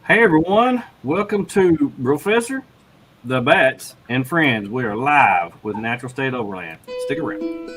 Hey everyone, welcome to BROfessor, the Bats, and Friends. We are live with Natural State Overland. Stick around.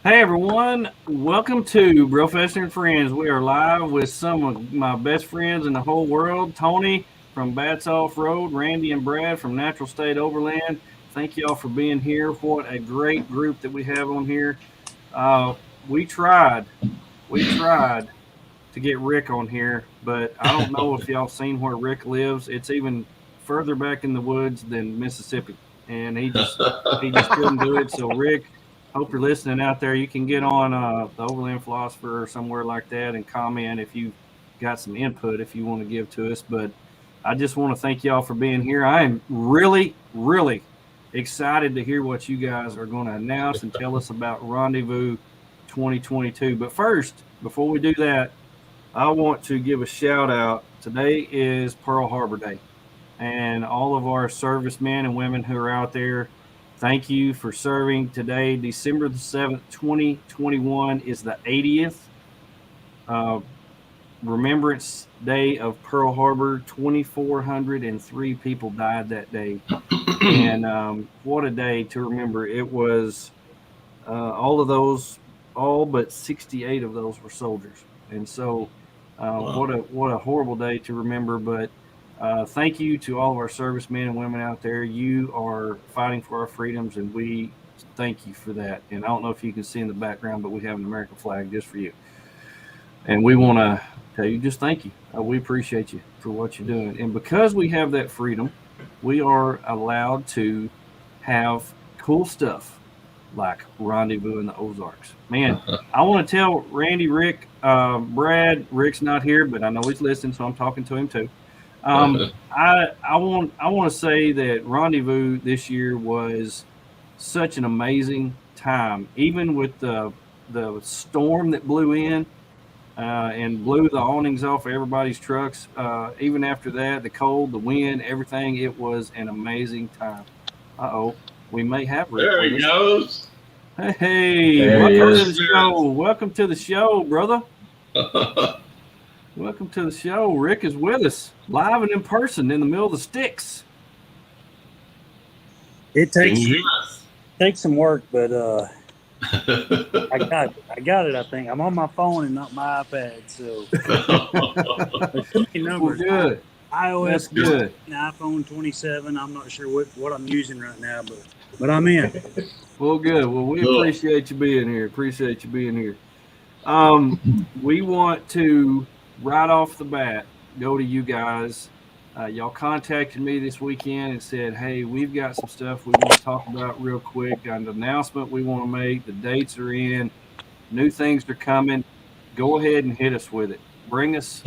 Hey everyone, welcome to BROfessor and Friends. We are live with some of my best friends in the whole world. Tony from Bats Off Road, Randy and Brad from Natural State Overland. Thank you all for being here. What a great group that we have on here. We tried to get Rick on here, but I don't know if y'all seen where Rick lives. It's even further back in the woods than Mississippi, and he just couldn't do it. So Rick, hope you're listening out there. You can get on the Overland Philosopher or somewhere like that and comment if you've got some input if you want to give to us. But I just want to thank y'all for being here. I am really, really excited to hear what you guys are going to announce and tell us about Rendezvous 2022. But first, before we do that, I want to give a shout out. Today is Pearl Harbor Day, and all of our servicemen and women who are out there, thank you for serving. Today, December the 7th, 2021 is the 80th Remembrance Day of Pearl Harbor. 2,403 people died that day. And what a day to remember. It was all but 68 of those were soldiers. And so wow. What a horrible day to remember. But thank you to all of our servicemen and women out there. You are fighting for our freedoms, and we thank you for that. And I don't know if you can see in the background, but we have an American flag just for you. And we want to tell you just thank you. We appreciate you for what you're doing. And because we have that freedom, we are allowed to have cool stuff like Rendezvous in the Ozarks. Man, I want to tell Randy, Rick, Brad. Rick's not here, but I know he's listening, so I'm talking to him too. I want to say that Rendezvous this year was such an amazing time, even with the storm that blew in and blew the awnings off of everybody's trucks. Even after that, the cold, the wind, everything, it was an amazing time. We may have Rick. There he goes. Hey, welcome to the show. Welcome to the show, brother. Welcome to the show. Rick is with us, live and in person, in the middle of the sticks. It takes some work, but I got it. I think I'm on my phone and not my iPad, so there's too many numbers. Well, good. iOS That's good. iPhone 27. I'm not sure what I'm using right now, but I'm in. Well, good. Well, we appreciate you being here. We want to right off the bat go to you guys. Y'all contacted me this weekend and said, hey, we've got some stuff we want to talk about real quick. Got an announcement we want to make. The dates are in. New things are coming. Go ahead and hit us with it. Bring us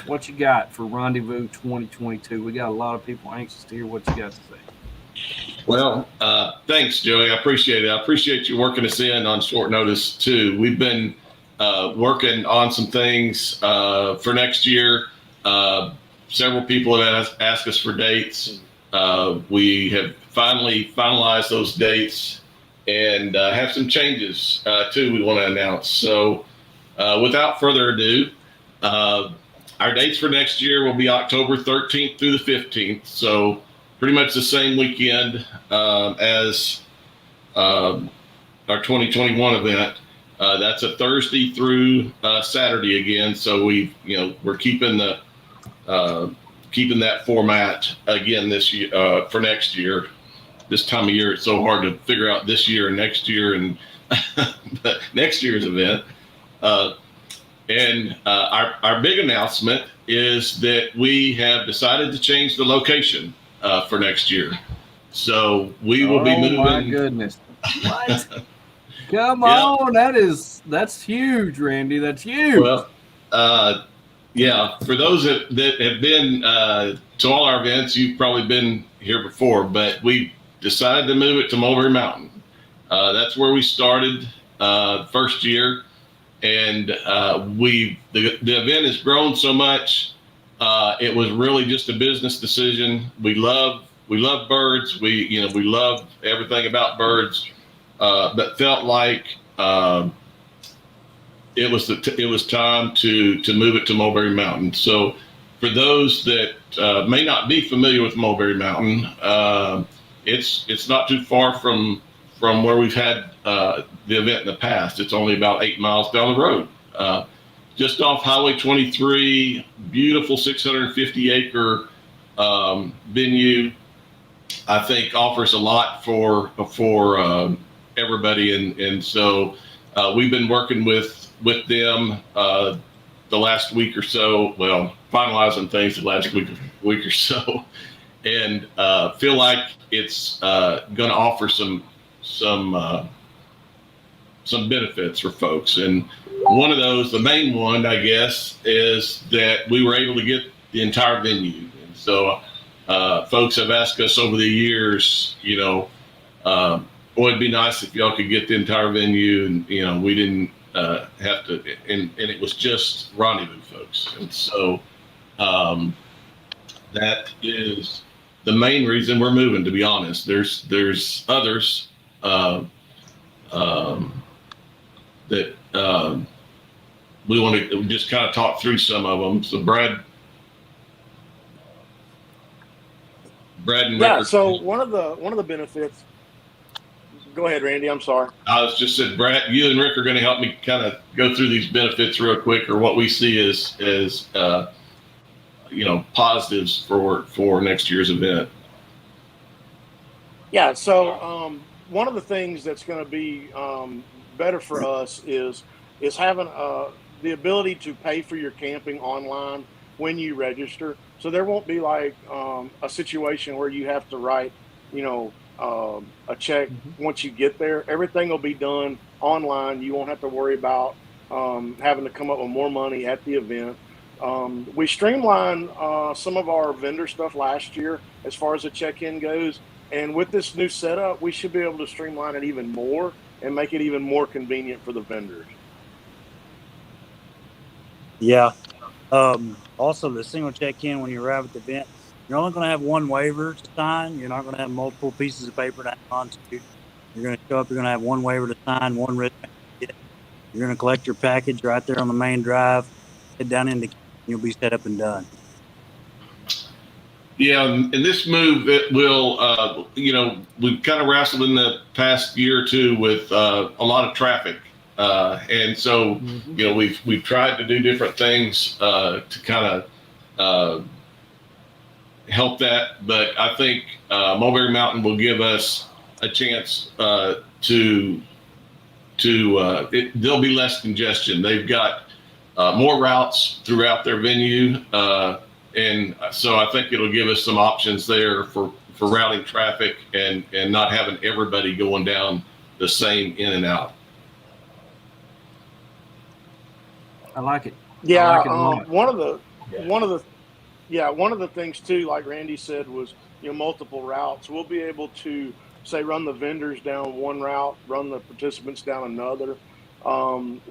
what you got for Rendezvous 2022. We got a lot of people anxious to hear what you got to say. Well, thanks, Joey. I appreciate it. I appreciate you working us in on short notice, too. We've been working on some things for next year. Several people have asked us for dates. We have finally finalized those dates and have some changes, too, we want to announce. So without further ado, our dates for next year will be October 13th through the 15th. So pretty much the same weekend as our 2021 event. That's a Thursday through Saturday again. So we're keeping the keeping that format again this year, for next year. This time of year, it's so hard to figure out this year and next year and next year's event. And our big announcement is that we have decided to change the location for next year. So we will be moving. Oh my goodness! What? Come on, that's huge, Randy. That's huge. Well, yeah. For those that have been to all our events, you've probably been here before, but we decided to move it to Mulberry Mountain. That's where we started first year, and the event has grown so much. It was really just a business decision. We love birds. We love everything about birds, but felt like it was time to move it to Mulberry Mountain. So for those that may not be familiar with Mulberry Mountain, it's not too far from where we've had the event in the past. It's only about 8 miles down the road, just off Highway 23. Beautiful 650-acre venue. I think offers a lot for everybody, and so we've been working with them the last week or so. Well, finalizing things the last week or so, and feel like it's going to offer some benefits for folks. And one of those, the main one, I guess, is that we were able to get the entire venue. And so folks have asked us over the years, boy, it'd be nice if y'all could get the entire venue, and we didn't have to, and it was just rendezvous folks. And so that is the main reason we're moving, to be honest. There's others that we want to just kind of talk through some of them. So Brad and Rick. So one of the benefits. Go ahead, Randy. I'm sorry. I was just said, Brad, you and Rick are going to help me kind of go through these benefits real quick, or what we see as positives for next year's event. Yeah. So one of the things that's going to be better for us is having the ability to pay for your camping online when you register. So there won't be like a situation where you have to write, a check once you get there. Everything will be done online. You won't have to worry about having to come up with more money at the event. We streamlined some of our vendor stuff last year as far as the check-in goes. And with this new setup, we should be able to streamline it even more and make it even more convenient for the vendors. Yeah. Also, the single check-in when you arrive at the event, you're only going to have one waiver to sign. You're not going to have multiple pieces of paper to hang on to. You're going to show up. You're going to have one waiver to sign, one wristband. You're going to collect your package right there on the main drive. Head down into, you'll be set up and done. Yeah, and this move, it will, we've kind of wrestled in the past year or two with a lot of traffic. And so, we've tried to do different things to kind of help that. But I think Mulberry Mountain will give us a chance there'll be less congestion. They've got more routes throughout their venue. And so I think it'll give us some options there for routing traffic and not having everybody going down the same in and out. I like it. Yeah, I like it one of the things too, like Randy said, was multiple routes. We'll be able to say run the vendors down one route, run the participants down another.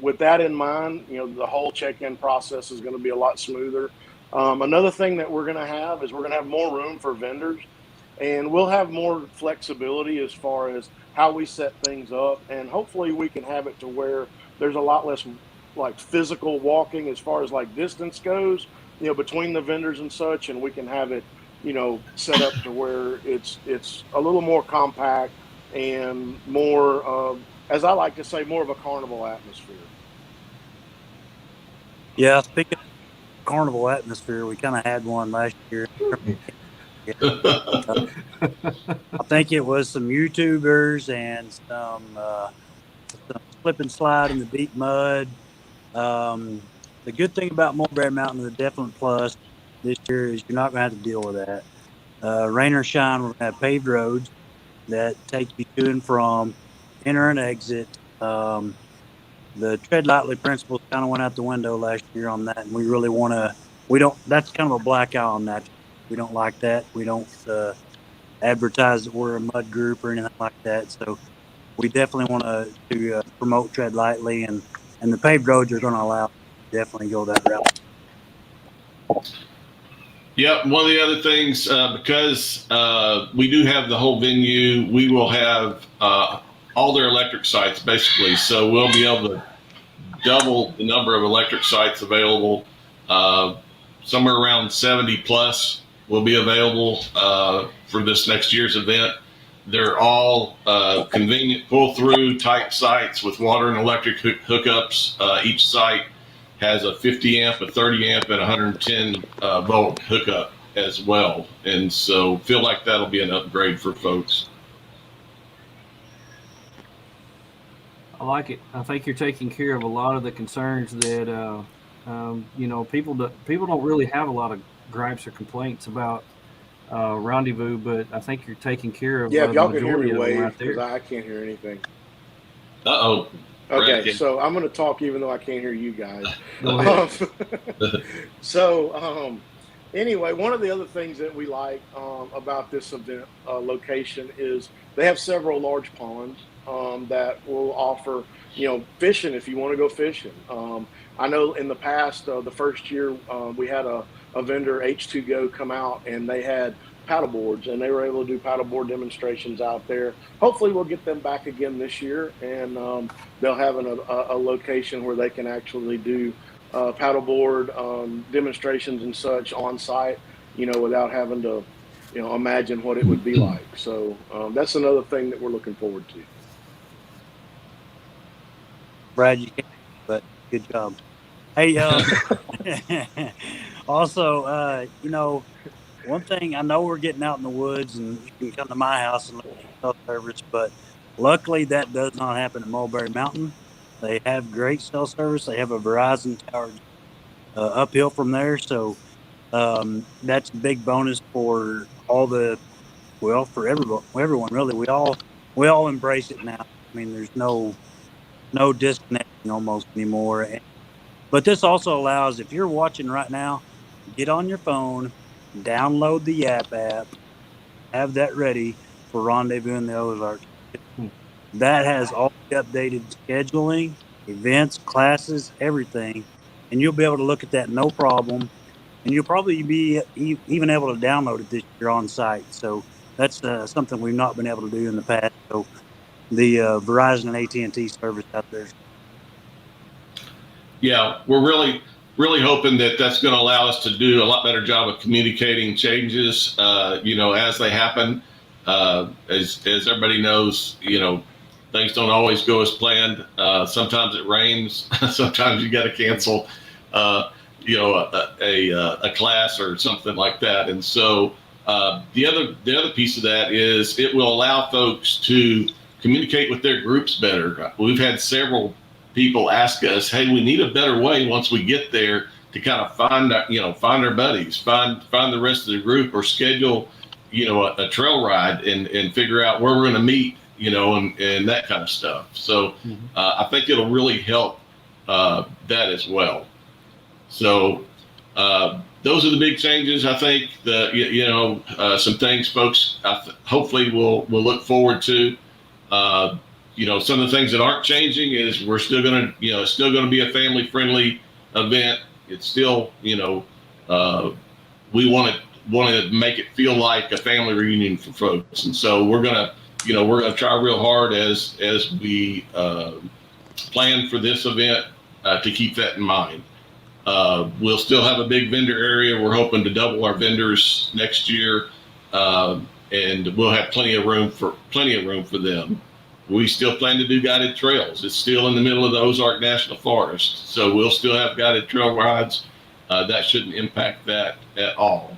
With that in mind, the whole check-in process is going to be a lot smoother. Another thing that we're going to have is we're going to have more room for vendors, and we'll have more flexibility as far as how we set things up. And hopefully we can have it to where there's a lot less like physical walking as far as like distance goes, between the vendors and such. And we can have it, set up to where it's a little more compact and more, as I like to say, more of a carnival atmosphere. Yeah. Speaking carnival atmosphere. We kind of had one last year. I think it was some YouTubers and some slip and slide in the deep mud. The good thing about Mulberry Mountain, the definite plus this year, is you're not going to have to deal with that. Rain or shine, we're going to have paved roads that take you to and from, enter and exit. The tread lightly principles kind of went out the window last year on that, and we really want to. We don't. That's kind of a black eye on that. We don't like that. We don't advertise that we're a mud group or anything like that. So we definitely want to promote tread lightly, and the paved roads are going to allow definitely go that route. Yep. One of the other things, because we do have the whole venue, we will have all their electric sites basically. So we'll be able to double the number of electric sites available. Somewhere around 70 plus will be available for this next year's event. They're all convenient pull-through type sites with water and electric hookups. Each site has a 50 amp, a 30 amp, and 110 volt hookup as well. And so feel like that'll be an upgrade for folks. I like it. I think you're taking care of a lot of the concerns that people don't really have a lot of gripes or complaints about Rendezvous, but I think you're taking care of if y'all the can hear me, majority of them wave, right there. because I can't hear anything. Uh-oh. Okay, so I'm going to talk even though I can't hear you guys. Go ahead. Anyway, one of the other things that we like about this event location is they have several large ponds that will offer, fishing if you want to go fishing. I know in the past, the first year we had a vendor, H2Go, come out, and they had paddle boards, and they were able to do paddleboard demonstrations out there. Hopefully we'll get them back again this year, and they'll have a location where they can actually do paddleboard demonstrations and such on site, without having to, imagine what it would be like. So that's another thing that we're looking forward to. Brad, you can't, but good job. Hey, also, one thing, I know we're getting out in the woods and you can come to my house and look at cell service, but luckily that does not happen at Mulberry Mountain. They have great cell service. They have a Verizon tower uphill from there. So that's a big bonus for for everyone really. We all embrace it now. I mean, there's no disconnecting almost anymore. But this also allows, if you're watching right now, get on your phone, download the Yap app, have that ready for Rendezvous in the Ozarks. That has all the updated scheduling, events, classes, everything, and you'll be able to look at that no problem. And you'll probably be even able to download it this year on site. So that's something we've not been able to do in the past. So the Verizon and AT&T service out there. Yeah, we're really hoping that that's going to allow us to do a lot better job of communicating changes, as they happen. As everybody knows, things don't always go as planned. Sometimes it rains. Sometimes you got to cancel, a class or something like that. And so the other piece of that is it will allow folks to communicate with their groups better. We've had several people ask us, hey, we need a better way once we get there to kind of find our buddies, find the rest of the group, or schedule, a trail ride and figure out where we're going to meet, and that kind of stuff. So I think it'll really help that as well. So those are the big changes. I think some things folks hopefully will look forward to. Some of the things that aren't changing is we're still going to, it's still going to be a family friendly event. It's still, we want to make it feel like a family reunion for folks. And so we're going to try real hard as we plan for this event to keep that in mind. We'll still have a big vendor area. We're hoping to double our vendors next year, and we'll have plenty of room for them. We still plan to do guided trails. It's still in the middle of the Ozark National Forest, so we'll still have guided trail rides. that shouldn't impact that at all.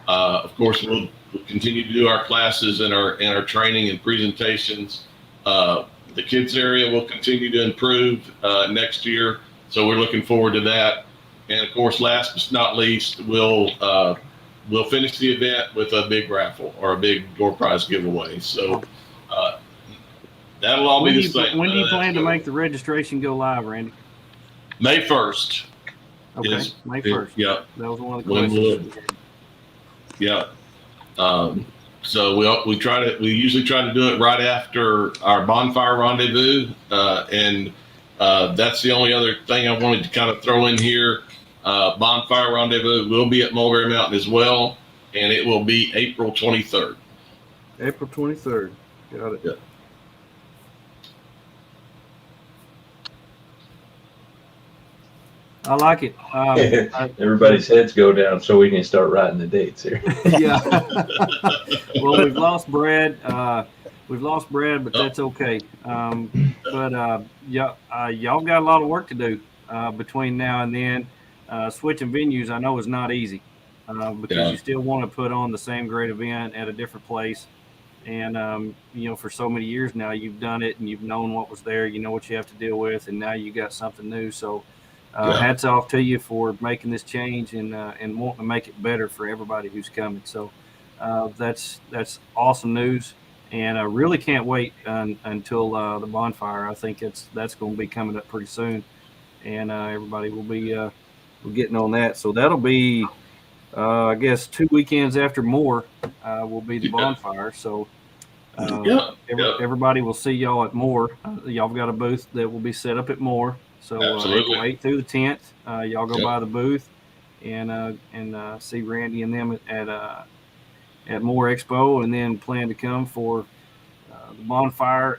Of course, we'll continue to do our classes and our training and presentations. The kids area will continue to improve next year, so we're looking forward to that. And of course, last but not least, we'll finish the event with a big raffle or a big door prize giveaway. So that'll all be the same. When do you plan to make the registration go live, Randy? May 1st. Okay, May 1st. Yeah. That was one of the questions. Yeah. So we usually try to do it right after our bonfire rendezvous, and that's the only other thing I wanted to kind of throw in here. Bonfire rendezvous will be at Mulberry Mountain as well, and it will be April 23rd. April 23rd. Got it. Yeah. I like it. Everybody's heads go down so we can start writing the dates here. Yeah. Well, we've lost Brad. But that's okay. Y'all got a lot of work to do between now and then. Switching venues, I know, is not easy because you still want to put on the same great event at a different place. And, for so many years now, you've done it and you've known what was there. You know what you have to deal with, and now you got something new. So hats off to you for making this change and wanting to make it better for everybody who's coming. So that's awesome news. And I really can't wait until the bonfire. I think that's going to be coming up pretty soon. And everybody will be getting on that. So that'll be, I guess, 2 weekends after Moore will be the bonfire. So everybody will see y'all at Moore. Y'all got a booth that will be set up at Moore. So April 8th through the 10th, y'all go by the booth and see Randy and them at Moore Expo, and then plan to come for the bonfire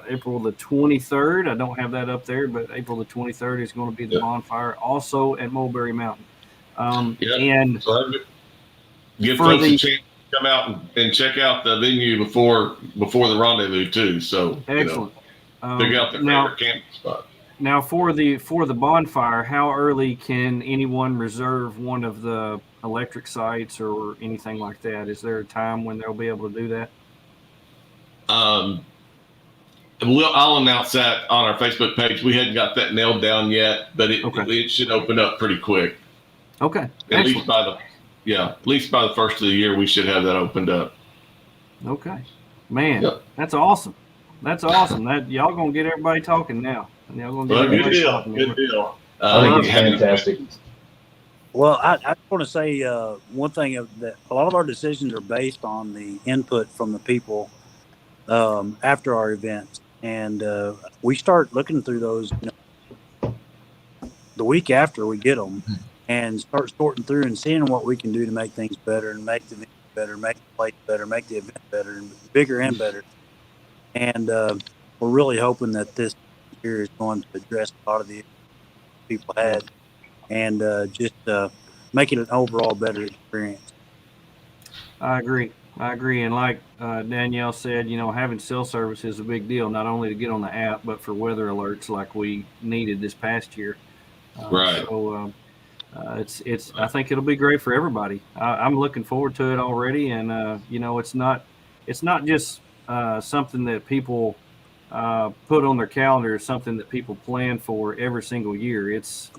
April the 23rd. I don't have that up there, but April the 23rd is going to be the bonfire, also at Mulberry Mountain. And so give folks a chance to come out and check out the venue before the rendezvous too. So excellent. Figure out their favorite camping spot. Now, for the bonfire, how early can anyone reserve one of the electric sites or anything like that? Is there a time when they'll be able to do that? I'll announce that on our Facebook page. We hadn't got that nailed down yet, but it should open up pretty quick. Okay. At least by the first of the year, we should have that opened up. Okay, man, that's awesome. That's awesome. That y'all gonna get everybody talking now. And y'all gonna get good deal. I think it's fantastic. Well, I just want to say one thing that a lot of our decisions are based on the input from the people after our events, and we start looking through those the week after we get them, and start sorting through and seeing what we can do to make things better and make the venue better, make the place better, make the event better and bigger and better. And we're really hoping that this year is going to address a lot of the issues people had, and just make it an overall better experience. I agree. And like Danielle said, having cell service is a big deal, not only to get on the app, but for weather alerts like we needed this past year. Right. So it's. I think it'll be great for everybody. I'm looking forward to it already, and it's not just something that people put on their calendar. It's something that people plan for every single year. It's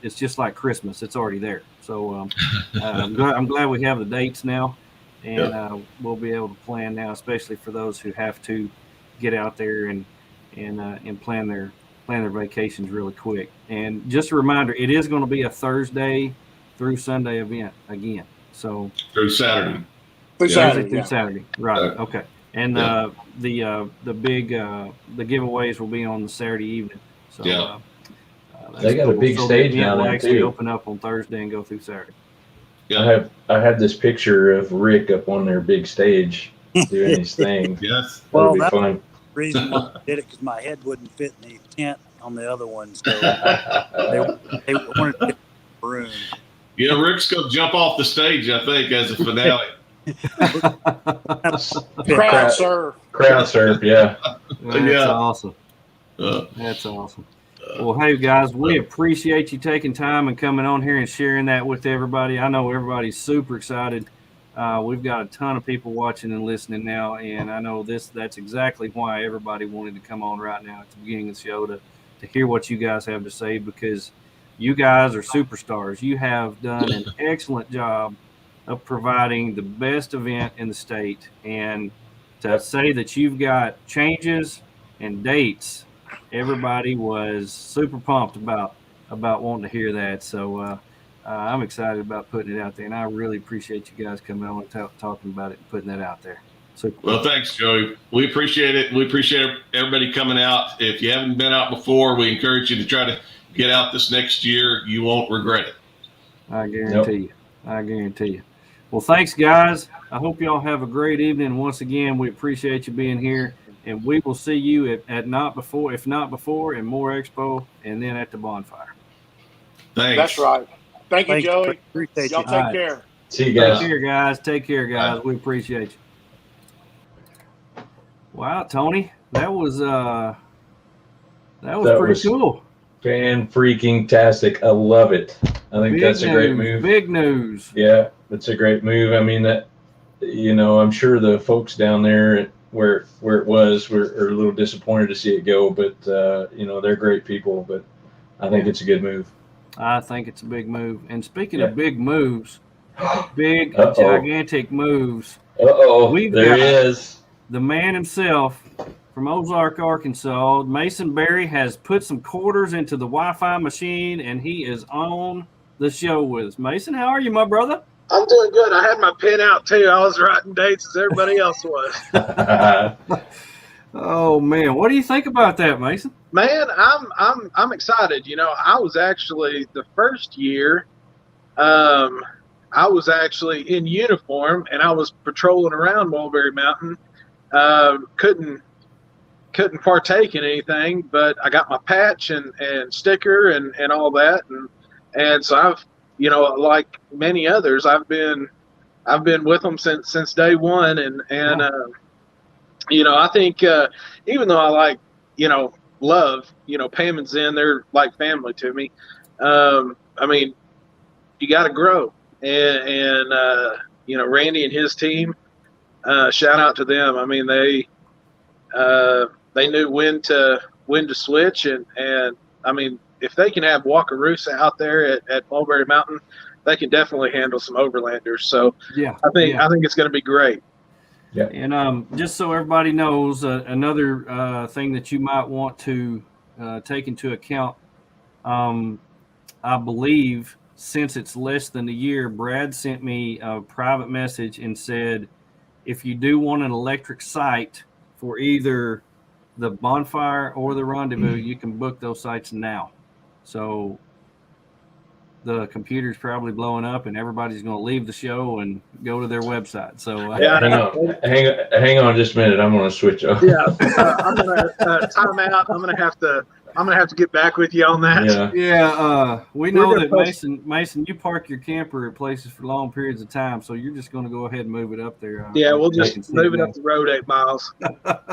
just like Christmas. It's already there. So I'm glad we have the dates now, and we'll be able to plan now, especially for those who have to get out there and plan their vacations really quick. And just a reminder, it is going to be a Thursday through Sunday event again. So through Saturday. Through Saturday. Right. Okay. And the giveaways will be on the Saturday evening. So they got a big stage now. We'll actually open up on Thursday and go through Saturday. Yeah. I have this picture of Rick up on their big stage doing his thing. Yes. Well, that's fun. The reason why I did it, because my head wouldn't fit in the tent on the other one, so they wanted to get the room. Rick's gonna jump off the stage, I think, as a finale. Crowd surf, yeah. That's awesome. That's awesome. Well, hey guys, we appreciate you taking time and coming on here and sharing that with everybody. I know everybody's super excited. We've got a ton of people watching and listening now, and I know that's exactly why everybody wanted to come on right now at the beginning of the show to hear what you guys have to say, because you guys are superstars. You have done an excellent job of providing the best event in the state, and to say that you've got changes and dates, everybody was super pumped about wanting to hear that. So I'm excited about putting it out there, and I really appreciate you guys coming on and talking about it and putting that out there. So well, thanks, Joey. We appreciate it. We appreciate everybody coming out. If you haven't been out before, we encourage you to try to get out this next year. You won't regret it. I guarantee you. I guarantee you. Well, thanks, guys. I hope y'all have a great evening. Once again, we appreciate you being here, and we will see you at Not Before, if not before, in More Expo, and then at the bonfire. Thanks. That's right. Thank you, Thanks. Joey. Appreciate Y'all you. take care. See you guys. Take care, guys. Take care, guys. We appreciate you. Wow, Tony, that was pretty cool. Fan-freaking-tastic. I love it. I think that's a great move. Big news. Yeah, that's a great move. I mean, that, I'm sure the folks down there where it was are a little disappointed to see it go, but they're great people. But I think it's a good move. I think it's a big move. And speaking of big moves, big gigantic moves. There he is. The man himself from Ozark, Arkansas. Mason Berry has put some quarters into the Wi-Fi machine, and he is on the show with us. Mason, how are you, my brother? I'm doing good. I had my pen out too. I was writing dates as everybody else was. Oh man, what do you think about that, Mason? Man, I'm excited. I was actually the first year. I was actually in uniform and I was patrolling around Mulberry Mountain. Couldn't partake in anything, but I got my patch and sticker and all that, and so I've like many others, I've been with them since day one, and I think even though I like love Pam and Zen, they're like family to me. I mean, you got to grow, and Randy and his team, shout out to them. I mean, they knew when to switch, and I mean, if they can have Wakarusa out there at Mulberry Mountain, they can definitely handle some overlanders. So I think it's going to be great. Yeah. And just so everybody knows, another thing that you might want to take into account, I believe since it's less than a year, Brad sent me a private message and said, if you do want an electric site for either the bonfire or the rendezvous, you can book those sites now. So the computer's probably blowing up and everybody's going to leave the show and go to their website. So hang on just a minute. I'm going to switch over. Yeah, I'm going to time out. I'm going to have to get back with you on that. Yeah. We know that Mason, you park your camper at places for long periods of time, so you're just going to go ahead and move it up there. Yeah, we'll just move it up the road 8 miles.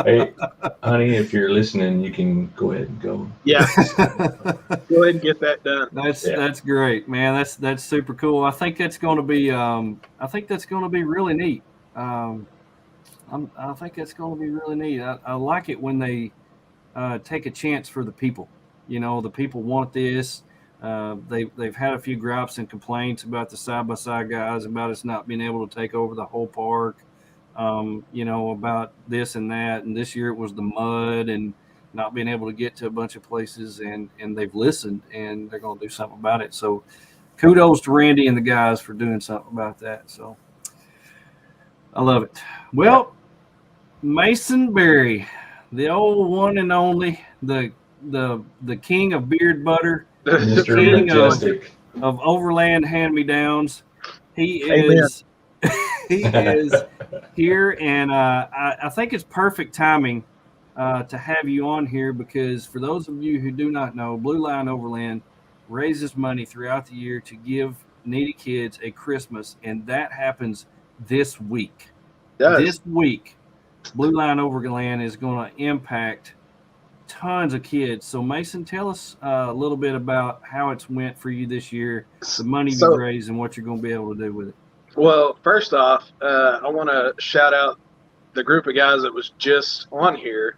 Hey, honey, if you're listening, you can go ahead and go. Yeah, go ahead and get that done. That's great, man. That's super cool. I think that's going to be really neat. I think that's going to be really neat. I like it when they take a chance for the people. The people want this. They've had a few gripes and complaints about the side-by-side guys, about us not being able to take over the whole park, about this and that. And this year it was the mud and not being able to get to a bunch of places, and they've listened and they're going to do something about it. So kudos to Randy and the guys for doing something about that. So I love it. Well, Mason Berry, the old one and only, the king of beard butter, the king of overland hand-me-downs. He is here, and I think it's perfect timing to have you on here, because for those of you who do not know, Blue Line Overland raises money throughout the year to give needy kids a Christmas, and that happens this week. This week, Blue Line Overland is going to impact tons of kids. So Mason, tell us a little bit about how it's went for you this year, the money you raised, and what you're going to be able to do with it. Well, first off, I want to shout out the group of guys that was just on here.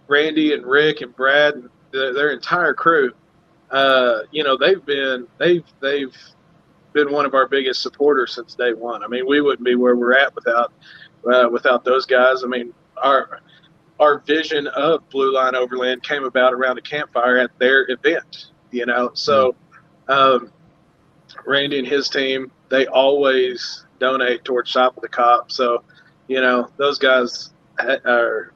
Randy and Rick and Brad, and their entire crew. They've been one of our biggest supporters since day one. I mean, we wouldn't be where we're at without those guys. I mean, our vision of Blue Line Overland came about around a campfire at their event. So Randy and his team, they always donate towards Shop with the Cop. So, those guys are,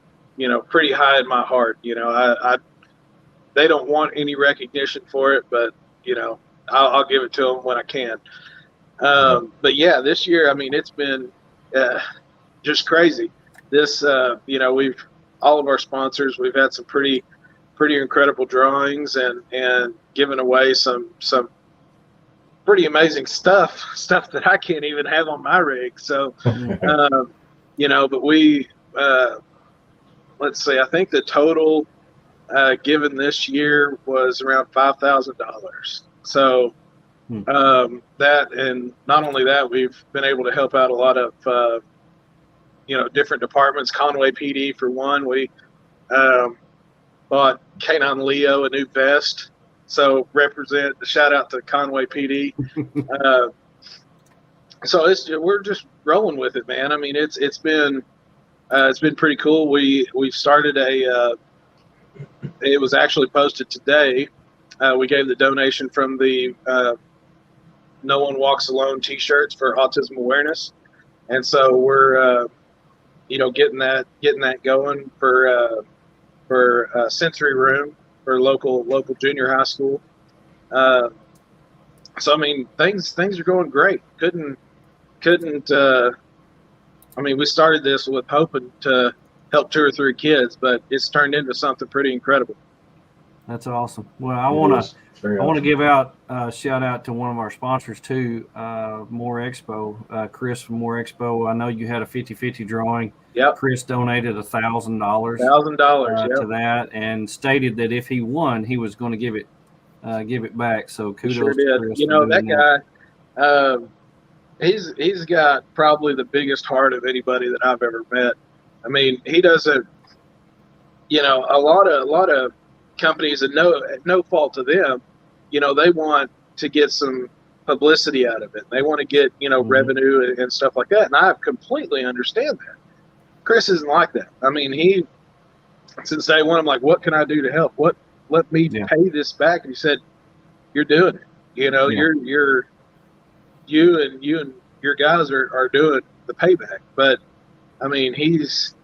pretty high in my heart. They don't want any recognition for it, but, I'll give it to them when I can. But yeah, this year, I mean, it's been just crazy. This, all of our sponsors, we've had some pretty incredible drawings and given away some pretty amazing stuff that I can't even have on my rig. So, but we, let's see, I think the total given this year was around $5,000. So that, and not only that, we've been able to help out a lot of, different departments. Conway PD, for one, we bought K9 Leo a new vest. So shout out to Conway PD. So we're just rolling with it, man. I mean, it's been pretty cool. We've started it was actually posted today. We gave the donation from the No One Walks Alone t-shirts for autism awareness. And so we're, getting that going for sensory room for local junior high school. So I mean, things are going great. I mean, we started this with hoping to help 2 or 3 kids, but it's turned into something pretty incredible. That's awesome. Well, I want to give out a shout out to one of our sponsors too, More Expo, Chris from More Expo. I know you had a 50-50 drawing. Yep. Chris donated $1,000 $1,000 to that, and stated that if he won, he was going to give it back. So kudos sure did. to Chris. That guy, he's got probably the biggest heart of anybody that I've ever met. I mean, he doesn't, a lot of companies, and no fault to them, they want to get some publicity out of it. They want to get, revenue and stuff like that. And I completely understand that. Chris isn't like that. I mean, since day one, I'm like, what can I do to help? Let me pay this back. And he said, you're doing it. You and your guys are doing the payback. But I mean, his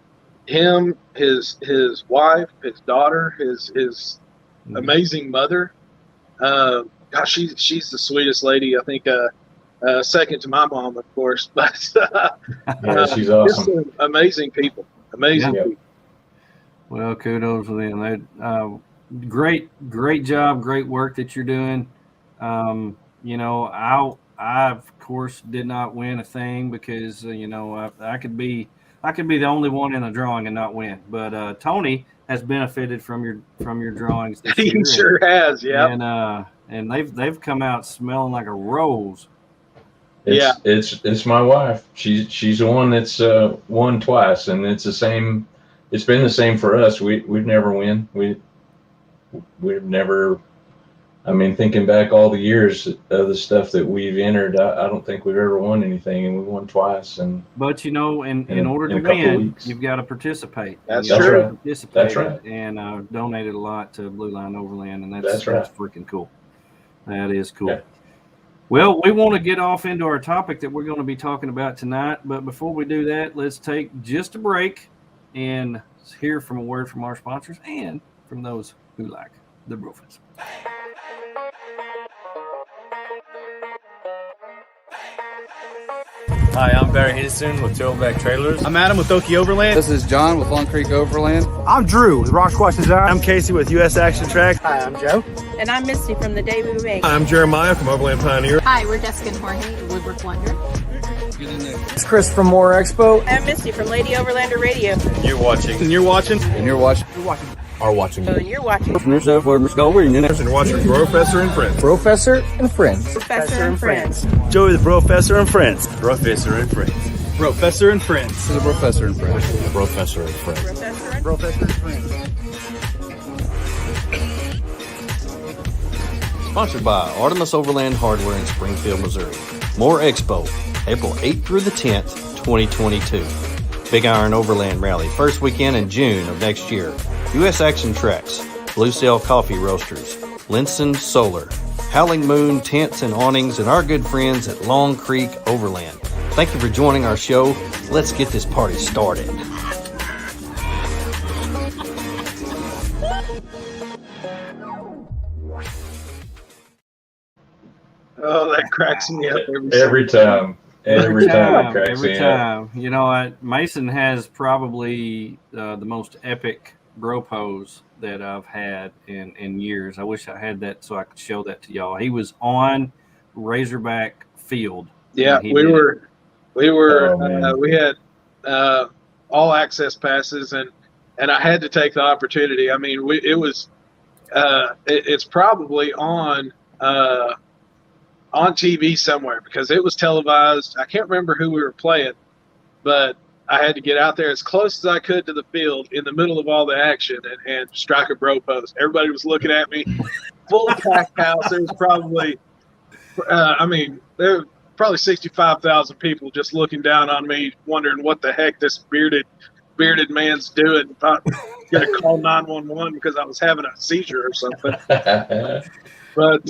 wife, his daughter, his amazing mother. Gosh, she's the sweetest lady. I think second to my mom, of course. But she's awesome. Just amazing people. People. Well, kudos to them. Great job, great work that you're doing. I of course did not win a thing because I could be the only one in a drawing and not win. But Tony has benefited from your drawings this year. He sure has, yeah. And they've come out smelling like a rose. It's my wife. She's the one that's won twice, and it's the same. It's been the same for us. We've never win. We've never. I mean, thinking back all the years of the stuff that we've entered, I don't think we've ever won anything, and we won twice. But in order to win, you've got to participate. That's true. That's right. And donated a lot to Blue Line Overland, and that's freaking cool. That is cool. Yeah. Well, we want to get off into our topic that we're going to be talking about tonight. But before we do that, let's take just a break and hear from a word from our sponsors and from those who like the BROfessor. Hi, I'm Barry Henderson with Tailback Trailers. I'm Adam with Okie Overland. This is John with Long Creek Overland. I'm Drew with Rock Squash Design. I'm Casey with US Action Track. Hi, I'm Joe. And I'm Misty from The Day We Make. Hi, I'm Jeremiah from Overland Pioneer. Hi, we're Jessica and Jorge with Woodwork Wonder. It's Chris from More Expo. I'm Misty from Lady Overlander Radio. You're watching. And you're watching. And you're watching. Are watching. And you're watching. And watching BROfessor and Friends. BROfessor and Friends. Professor and Friends. Joey the BROfessor and Friends. BROfessor and Friends. BROfessor and Friends. The BROfessor and Friends. BROfessor and Friends. BROfessor and Friends. Sponsored by Artemis Overland Hardware in Springfield, Missouri. More Expo, April 8th through the 10th, 2022. Big Iron Overland Rally, first weekend in June of next year. U.S. Action Tracks, Blue Sail Coffee Roasters, Linson Solar, Howling Moon Tents and Awnings, and our good friends at Long Creek Overland. Thank you for joining our show. Let's get this party started. Oh, that cracks me up Every time. Every time it cracks Every me up. time. You know what? Mason has probably the most epic bro pose that I've had in years. I wish I had that so I could show that to y'all. He was on Razorback Field. Yeah, we had all access passes, and I had to take the opportunity. I mean, it's probably on TV somewhere because it was televised. I can't remember who we were playing, but I had to get out there as close as I could to the field in the middle of all the action and strike a bro pose. Everybody was looking at me, full packed house. There was probably, there were probably 65,000 people just looking down on me, wondering what the heck this bearded man's doing. If I'm going to call 911 because I was having a seizure or something. But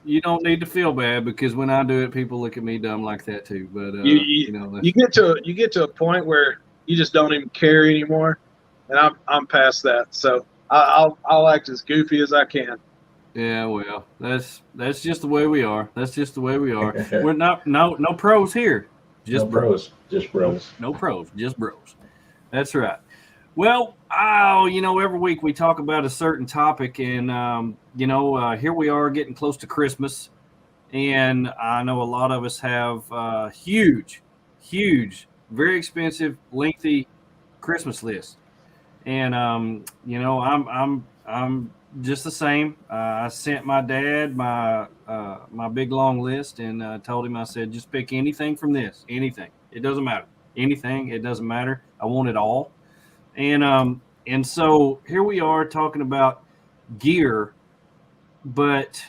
you don't need to feel bad because when I do it, people look at me dumb like that too. But you get to a point where you just don't even care anymore, and I'm past that. So I'll act as goofy as I can. Yeah, well, that's just the way we are. That's just the way we are. We're no pros here. Just bros. Just bros. No pros, just bros. That's right. Well, every week we talk about a certain topic, and here we are getting close to Christmas, and I know a lot of us have huge, very expensive, lengthy Christmas list, and I'm just the same. I sent my dad my big long list and told him, I said, just pick anything from this, anything. It doesn't matter. Anything, it doesn't matter. I want it all. And so here we are talking about gear, but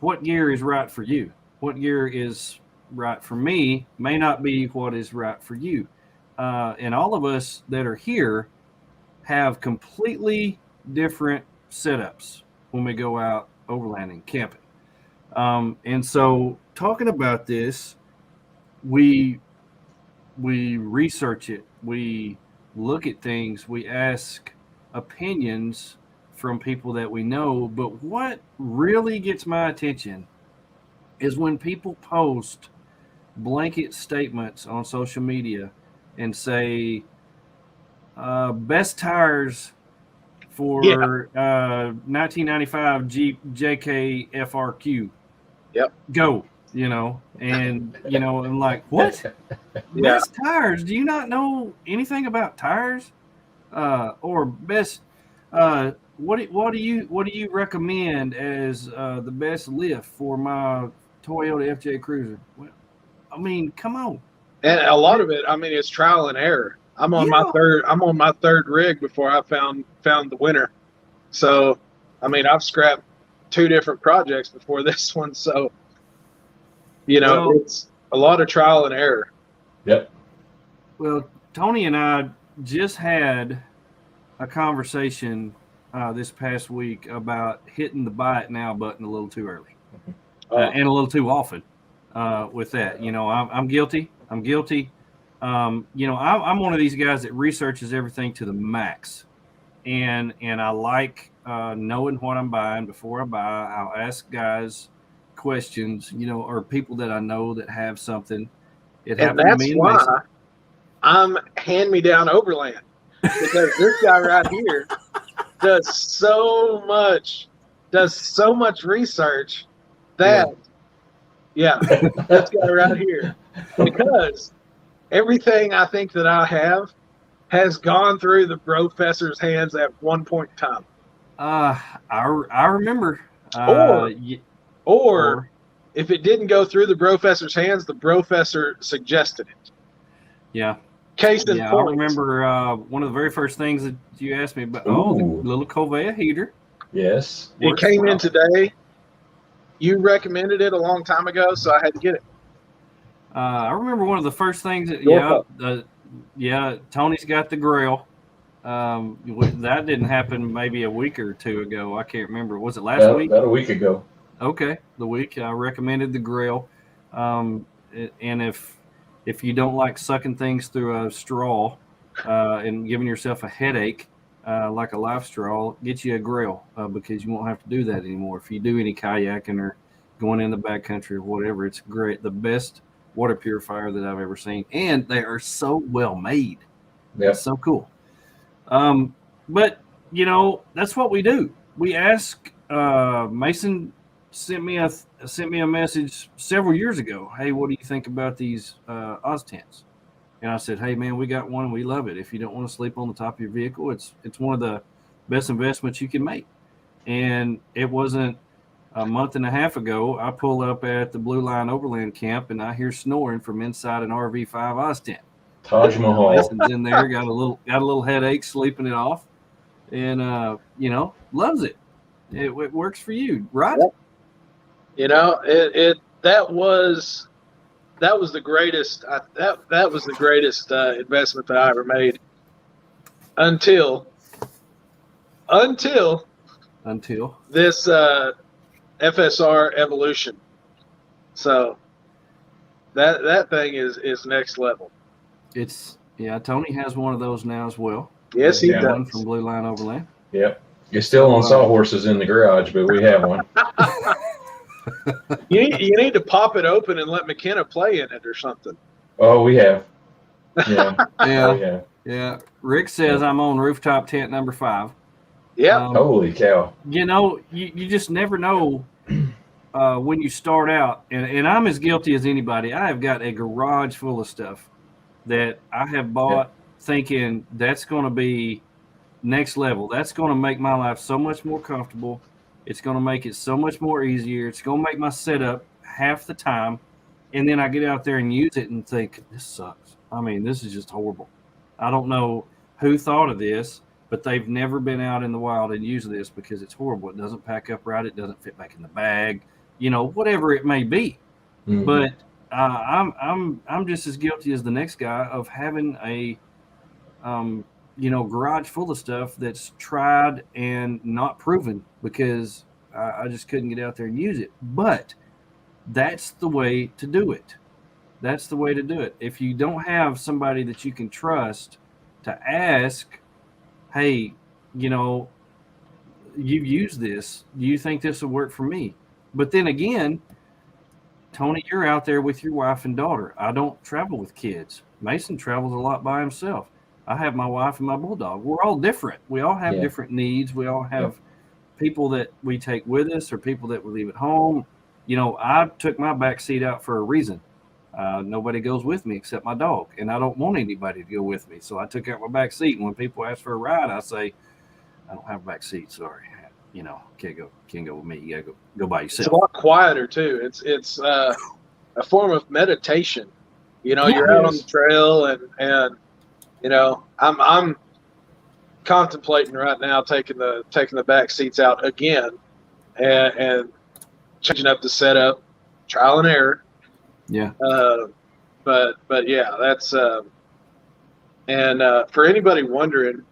what gear is right for you? What gear is right for me may not be what is right for you. And all of us that are here have completely different setups when we go out overlanding, camping. And so talking about this, we research it, we look at things, we ask opinions from people that we know, but what really gets my attention is when people post blanket statements on social media and say best tires for 1995 Jeep JK FRQ. Yep. Go. And I'm like, what? Best tires? Do you not know anything about tires? Or best? What do you recommend as the best lift for my Toyota FJ Cruiser? Well, I mean, come on. And a lot of it, it's trial and error. I'm on my third rig before I found the winner. So, I've scrapped 2 different projects before this one. So. It's a lot of trial and error. Yep. Well, Tony and I just had a conversation this past week about hitting the buy it now button a little too early and a little too often with that. I'm guilty. I'm one of these guys that researches everything to the max. And I like knowing what I'm buying before I buy. I'll ask guys questions, or people that I know that have something. It happened to me. And that's why I'm hand-me-down overland, because this guy right here does so much research that Yeah, this guy right here. Because everything I think that I have has gone through the BROfessor's hands at one point in time. I remember. Or if it didn't go through the BROfessor's hands, the BROfessor suggested it. Yeah. Case in I point. remember one of the very first things that you asked me about. Ooh. Oh, the little Covea heater. Yes. It came in today. You recommended it a long time ago, so I had to get it. I remember one of the first things that, Tony's got the grill. That didn't happen maybe a week or two ago. I can't remember. Was it last week? About a week ago. Okay, the week I recommended the grill. And if you don't like sucking things through a straw and giving yourself a headache like a life straw, get you a grill because you won't have to do that anymore. If you do any kayaking or going in the backcountry or whatever, it's great. The best water purifier that I've ever seen. And they are so well made. Yep. It's so cool. But, that's what we do. We ask Mason sent me a message several years ago. Hey, what do you think about these Oz tents? And I said, hey man, we got one. We love it. If you don't want to sleep on the top of your vehicle, it's one of the best investments you can make. And it wasn't a month and a half ago. I pull up at the Blue Line Overland camp and I hear snoring from inside an RV5 Oz tent. Taj Mahal. Mason's in there, got a little headache, sleeping it off, and loves it. It works for you, right? That was the greatest. That was the greatest investment that I ever made. Until this FSR Evolution. So that thing is next level. Tony has one of those now as well. Yes, he does. One from Blue Line Overland. Yep. You're still on sawhorses in the garage, but we have one. You need to pop it open and let McKenna play in it or something. Oh, we have. Yeah. Yeah. Yeah. Rick says I'm on rooftop tent number 5. Yeah. Holy cow. You just never know when you start out. And I'm as guilty as anybody. I have got a garage full of stuff that I have bought thinking that's going to be next level. That's going to make my life so much more comfortable. It's going to make it so much more easier. It's going to make my setup half the time. And then I get out there and use it and think, this sucks. I mean, this is just horrible. I don't know who thought of this, but they've never been out in the wild and used this because it's horrible. It doesn't pack up right. It doesn't fit back in the bag, whatever it may be. Mm-hmm. But I'm just as guilty as the next guy of having a garage full of stuff that's tried and not proven because I just couldn't get out there and use it. But that's the way to do it. That's the way to do it. If you don't have somebody that you can trust to ask, hey, you've used this. Do you think this will work for me? But then again, Tony, you're out there with your wife and daughter. I don't travel with kids. Mason travels a lot by himself. I have my wife and my bulldog. We're all different. We all have different needs. We all have people that we take with us or people that we leave at home. I took my back seat out for a reason. Nobody goes with me except my dog, and I don't want anybody to go with me. So I took out my back seat. And when people ask for a ride, I say, I don't have a back seat. Sorry. Can't go with me. You gotta go by yourself. It's a lot quieter too. It's a form of meditation. You're out on the trail and I'm contemplating right now taking the back seats out again and changing up the setup, trial and error. Yeah. But yeah, that's and for anybody wondering,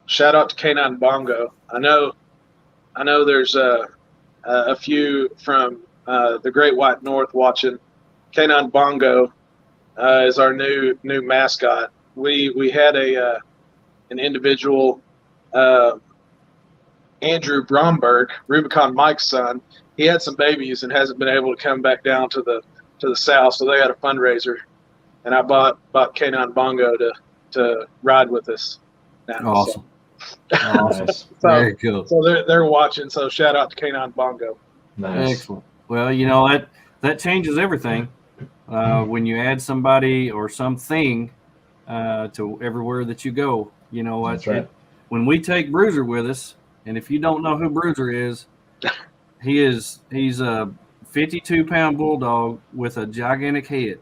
shout out to K9 Bongo. I know there's a few from the Great White North watching. K9 Bongo is our new mascot. We had an individual, Andrew Bromberg, Rubicon Mike's son. He had some babies and hasn't been able to come back down to the south, so they had a fundraiser, and I bought K9 Bongo to ride with us now. Awesome. Awesome. So, very cool. So they're watching. So shout out to K9 Bongo. Nice. Excellent. Well, that changes everything. When you add somebody or something to everywhere that you go, That's right. When we take Bruiser with us, and if you don't know who Bruiser is, he's a 52-pound bulldog with a gigantic head,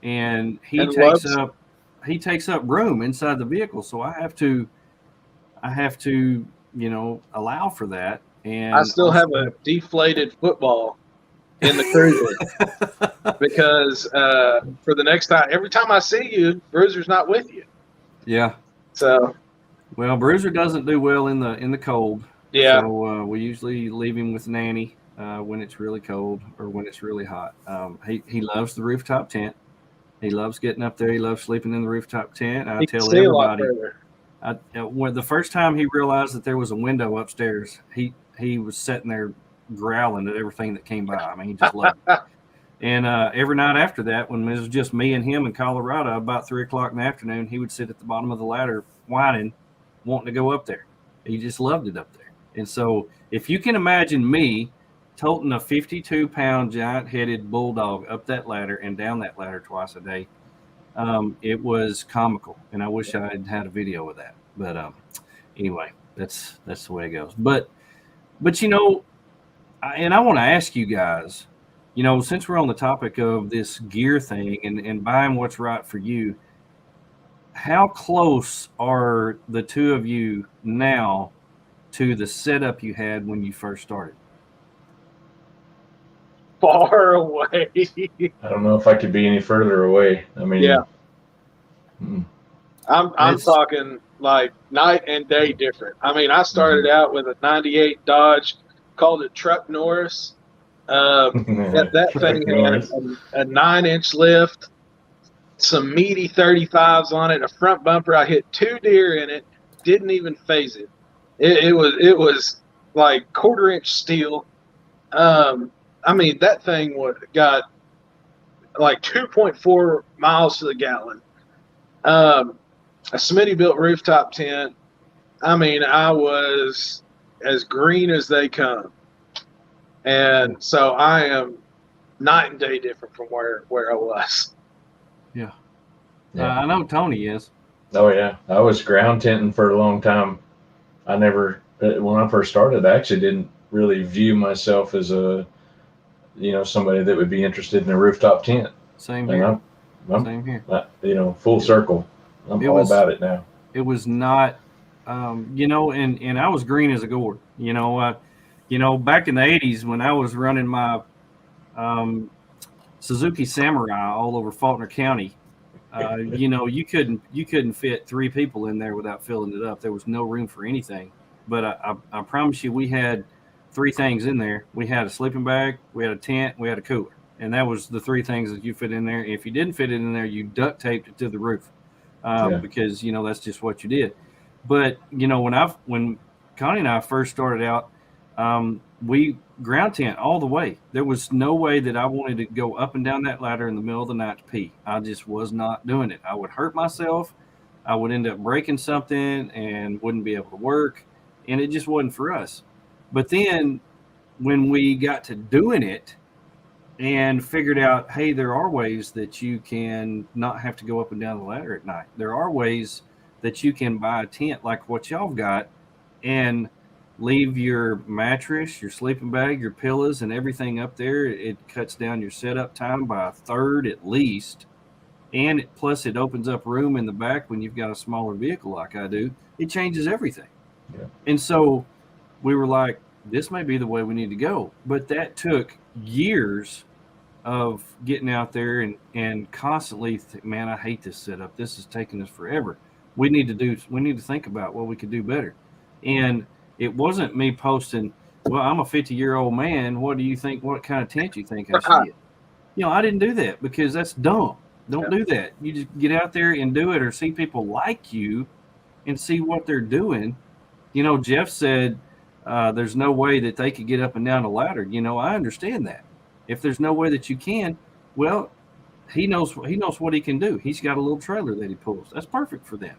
and he takes up room inside the vehicle. So I have to allow for that. And I still have a deflated football in the cruiser because for the next time, every time I see you, Bruiser's not with you. Yeah. So. Well, Bruiser doesn't do well in the cold. Yeah. So we usually leave him with Nanny when it's really cold or when it's really hot. He loves the rooftop tent. He loves getting up there. He loves sleeping in the rooftop tent. I tell everybody. When the first time he realized that there was a window upstairs, he was sitting there growling at everything that came by. I mean, he just loved it. And every night after that, when it was just me and him in Colorado, about 3:00 in the afternoon, he would sit at the bottom of the ladder whining, wanting to go up there. He just loved it up there. And so if you can imagine me toting a 52-pound giant-headed bulldog up that ladder and down that ladder twice a day, it was comical. And I wish I had a video of that. But anyway, that's the way it goes. But and I want to ask you guys, since we're on the topic of this gear thing and buying what's right for you, how close are the two of you now to the setup you had when you first started? Far away. I don't know if I could be any further away. I mean, yeah. I'm talking like night and day different. I mean, I started out with a 98 Dodge, called it Truck Norris. That thing had a 9-inch lift, some meaty 35s on it, a front bumper. I hit 2 deer in it, didn't even phase it. It was like 1/4-inch steel. I mean, that thing got like 2.4 miles to the gallon. A Smittybilt rooftop tent. I mean, I was as green as they come. And so I am night and day different from where I was. Yeah. I know Tony is. Oh, yeah. I was ground tenting for a long time. I never, when I first started, I actually didn't really view myself as somebody that would be interested in a rooftop tent. Same here. Same here. Full circle. I'm all about it now. It was not, and I was green as a gourd. Back in the 80s when I was running my Suzuki Samurai all over Faulkner County, you couldn't fit 3 people in there without filling it up. There was no room for anything. But I promise you, we had 3 things in there. We had a sleeping bag, we had a tent, we had a cooler. And that was the 3 things that you fit in there. If you didn't fit it in there, you duct taped it to the roof because, that's just what you did. But, when Connie and I first started out, we ground tent all the way. There was no way that I wanted to go up and down that ladder in the middle of the night to pee. I just was not doing it. I would hurt myself. I would end up breaking something and wouldn't be able to work. And it just wasn't for us. But then when we got to doing it and figured out, hey, there are ways that you can not have to go up and down the ladder at night. There are ways that you can buy a tent like what y'all got and leave your mattress, your sleeping bag, your pillows, and everything up there. It cuts down your setup time by 1/3 at least. And plus it opens up room in the back when you've got a smaller vehicle like I do. It changes everything. Yeah. And so we were like, this may be the way we need to go. But that took years of getting out there and constantly, man, I hate this setup. This is taking us forever. We need to think about what we could do better. And it wasn't me posting, well, I'm a 50-year-old man. What do you think? What kind of tent you think I should get? I didn't do that because that's dumb. Don't do that. You just get out there and do it or see people like you and see what they're doing. Jeff said there's no way that they could get up and down a ladder. I understand that. If there's no way that you can, well, he knows what he can do. He's got a little trailer that he pulls. That's perfect for them.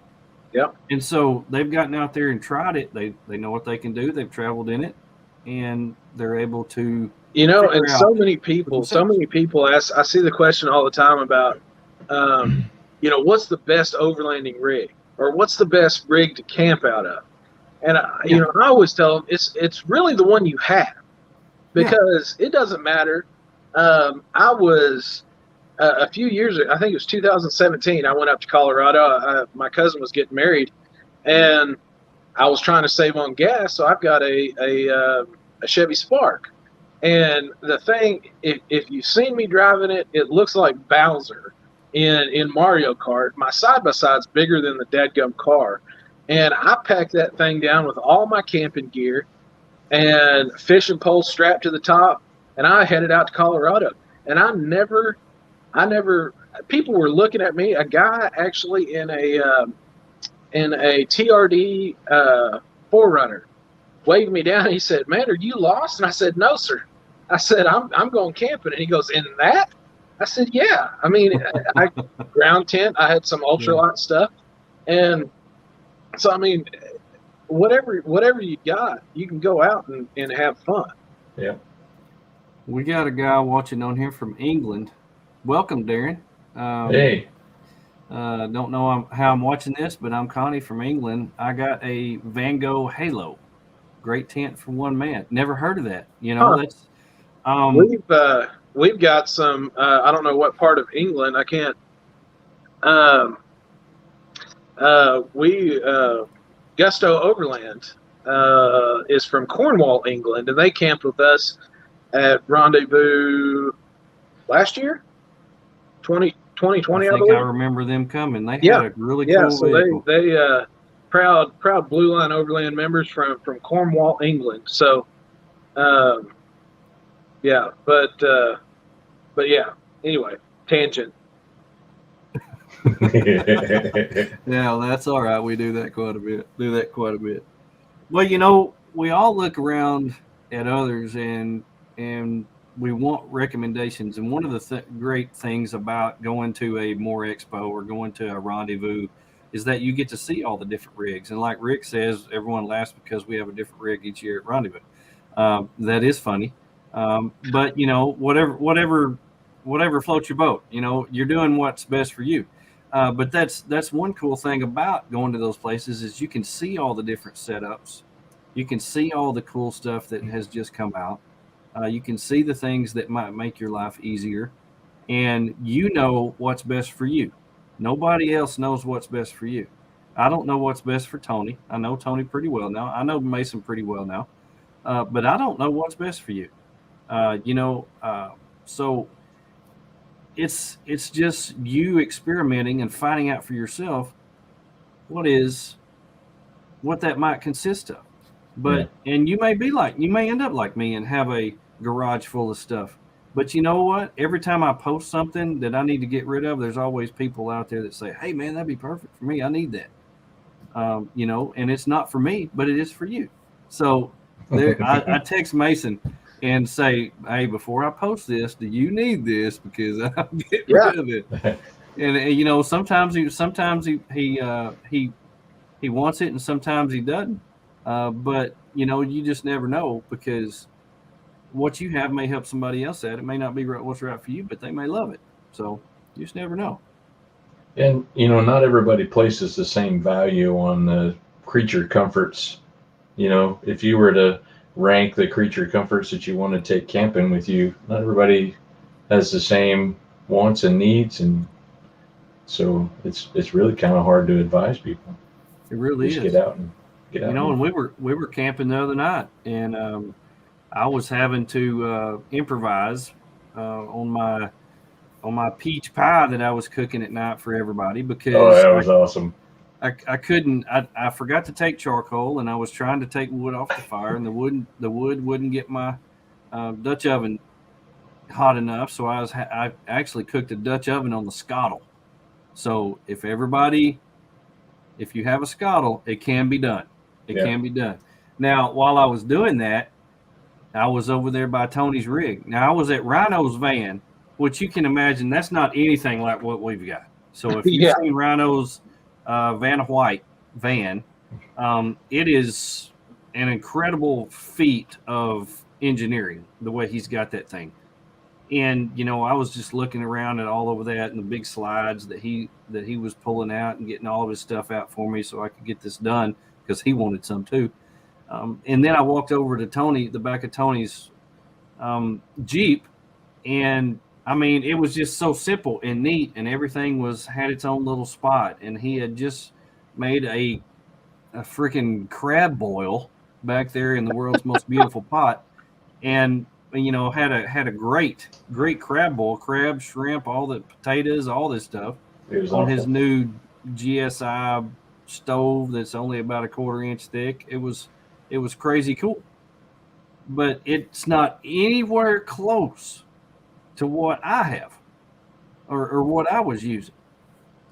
Yep. And so they've gotten out there and tried it. They know what they can do. They've traveled in it, and they're able to You know, figure and out so many for people themselves. ask. I see the question all the time about, you know, what's the best overlanding rig, or what's the best rig to camp out of? And you Yeah. know, I always tell them it's really the one you have, Yeah. because it doesn't matter. I was a few years ago, I think it was 2017. I went up to Colorado. My cousin was getting married, and I was trying to save on gas, so I've got a Chevy Spark. And the thing, if you've seen me driving it, it looks like Bowser in Mario Kart. My side by side's bigger than the dadgum car, and I packed that thing down with all my camping gear and fishing pole strapped to the top, and I headed out to Colorado. And I never. People were looking at me. A guy actually in a TRD Forerunner waved me down. He said, "Man, are you lost?" And I said, "No, sir." I said, I'm going camping." And he goes, "In that?" I said, "Yeah." I mean, I ground tent. I had some ultralight stuff, and so I mean, whatever you got, you can go out and have fun. Yeah. We got a guy watching on here from England. Welcome, Darren. Hey. Don't know how I'm watching this, but I'm Connie from England. I got a Van Gogh Halo. Great tent for one man. Never heard of that. You know, that's we've got some. I don't know what part of England. I can't. Gusto Overland is from Cornwall, England, and they camped with us at Rendezvous last year, 2020. I think I remember them coming. They had a really cool vehicle. So they proud Blue Line Overland members from Cornwall, England. So, yeah, but yeah. Anyway, tangent. Yeah, that's all right. We do that quite a bit. Well, you know, we all look around at others and we want recommendations. And one of the great things about going to a More Expo or going to a Rendezvous is that you get to see all the different rigs. And like Rick says, everyone laughs because we have a different rig each year at Rendezvous. That is funny. But you know, whatever floats your boat, you know, you're doing what's best for you. But that's one cool thing about going to those places is you can see all the different setups. You can see all the cool stuff that has just come out. You can see the things that might make your life easier, and you know what's best for you. Nobody else knows what's best for you. I don't know what's best for Tony. I know Tony pretty well now. I know Mason pretty well now, but I don't know what's best for you. So it's just you experimenting and finding out for yourself what that might consist of. But and you may end up like me and have a garage full of stuff. But you know what? Every time I post something that I need to get rid of, there's always people out there that say, "Hey man, that'd be perfect for me. I need that." You know, and it's not for me, but it is for you. So I text Mason and say, "Hey, before I post this, do you need this? Because I'll get rid of it." And you know, sometimes he wants it, and sometimes he doesn't. But you know, you just never know, because what you have may help somebody else out. It may not be what's right for you, but they may love it. So you just never know. And you know, not everybody places the same value on the creature comforts. You know, if you were to rank the creature comforts that you want to take camping with you, not everybody has the same wants and needs, and so it's really kind of hard to advise people. It really is. Get out. You know, and we were camping the other night, and I was having to improvise on my peach pie that I was cooking at night for everybody, because that was awesome. I couldn't. I forgot to take charcoal, and I was trying to take wood off the fire, and the wood wouldn't get my Dutch oven hot enough. So I actually cooked a Dutch oven on the scuttle. So if you have a scuttle, it can be done. It can be done. Now, while I was doing that, I was over there by Tony's rig. Now, I was at Rhino's van, which you can imagine that's not anything like what we've got. So if you've seen Rhino's Vanna White van, it is an incredible feat of engineering, the way he's got that thing. And, you know, I was just looking around at all over that and the big slides that he was pulling out and getting all of his stuff out for me so I could get this done, because he wanted some too. And then I walked over to Tony, the back of Tony's Jeep, and I mean, it was just so simple and neat, and everything had its own little spot. And he had just made a freaking crab boil back there in the world's most beautiful pot, and you know, had a great crab boil, crab, shrimp, all the potatoes, all this stuff on his new GSI stove that's only about a 1/4 inch thick. It was crazy cool, but it's not anywhere close to what I have or what I was using.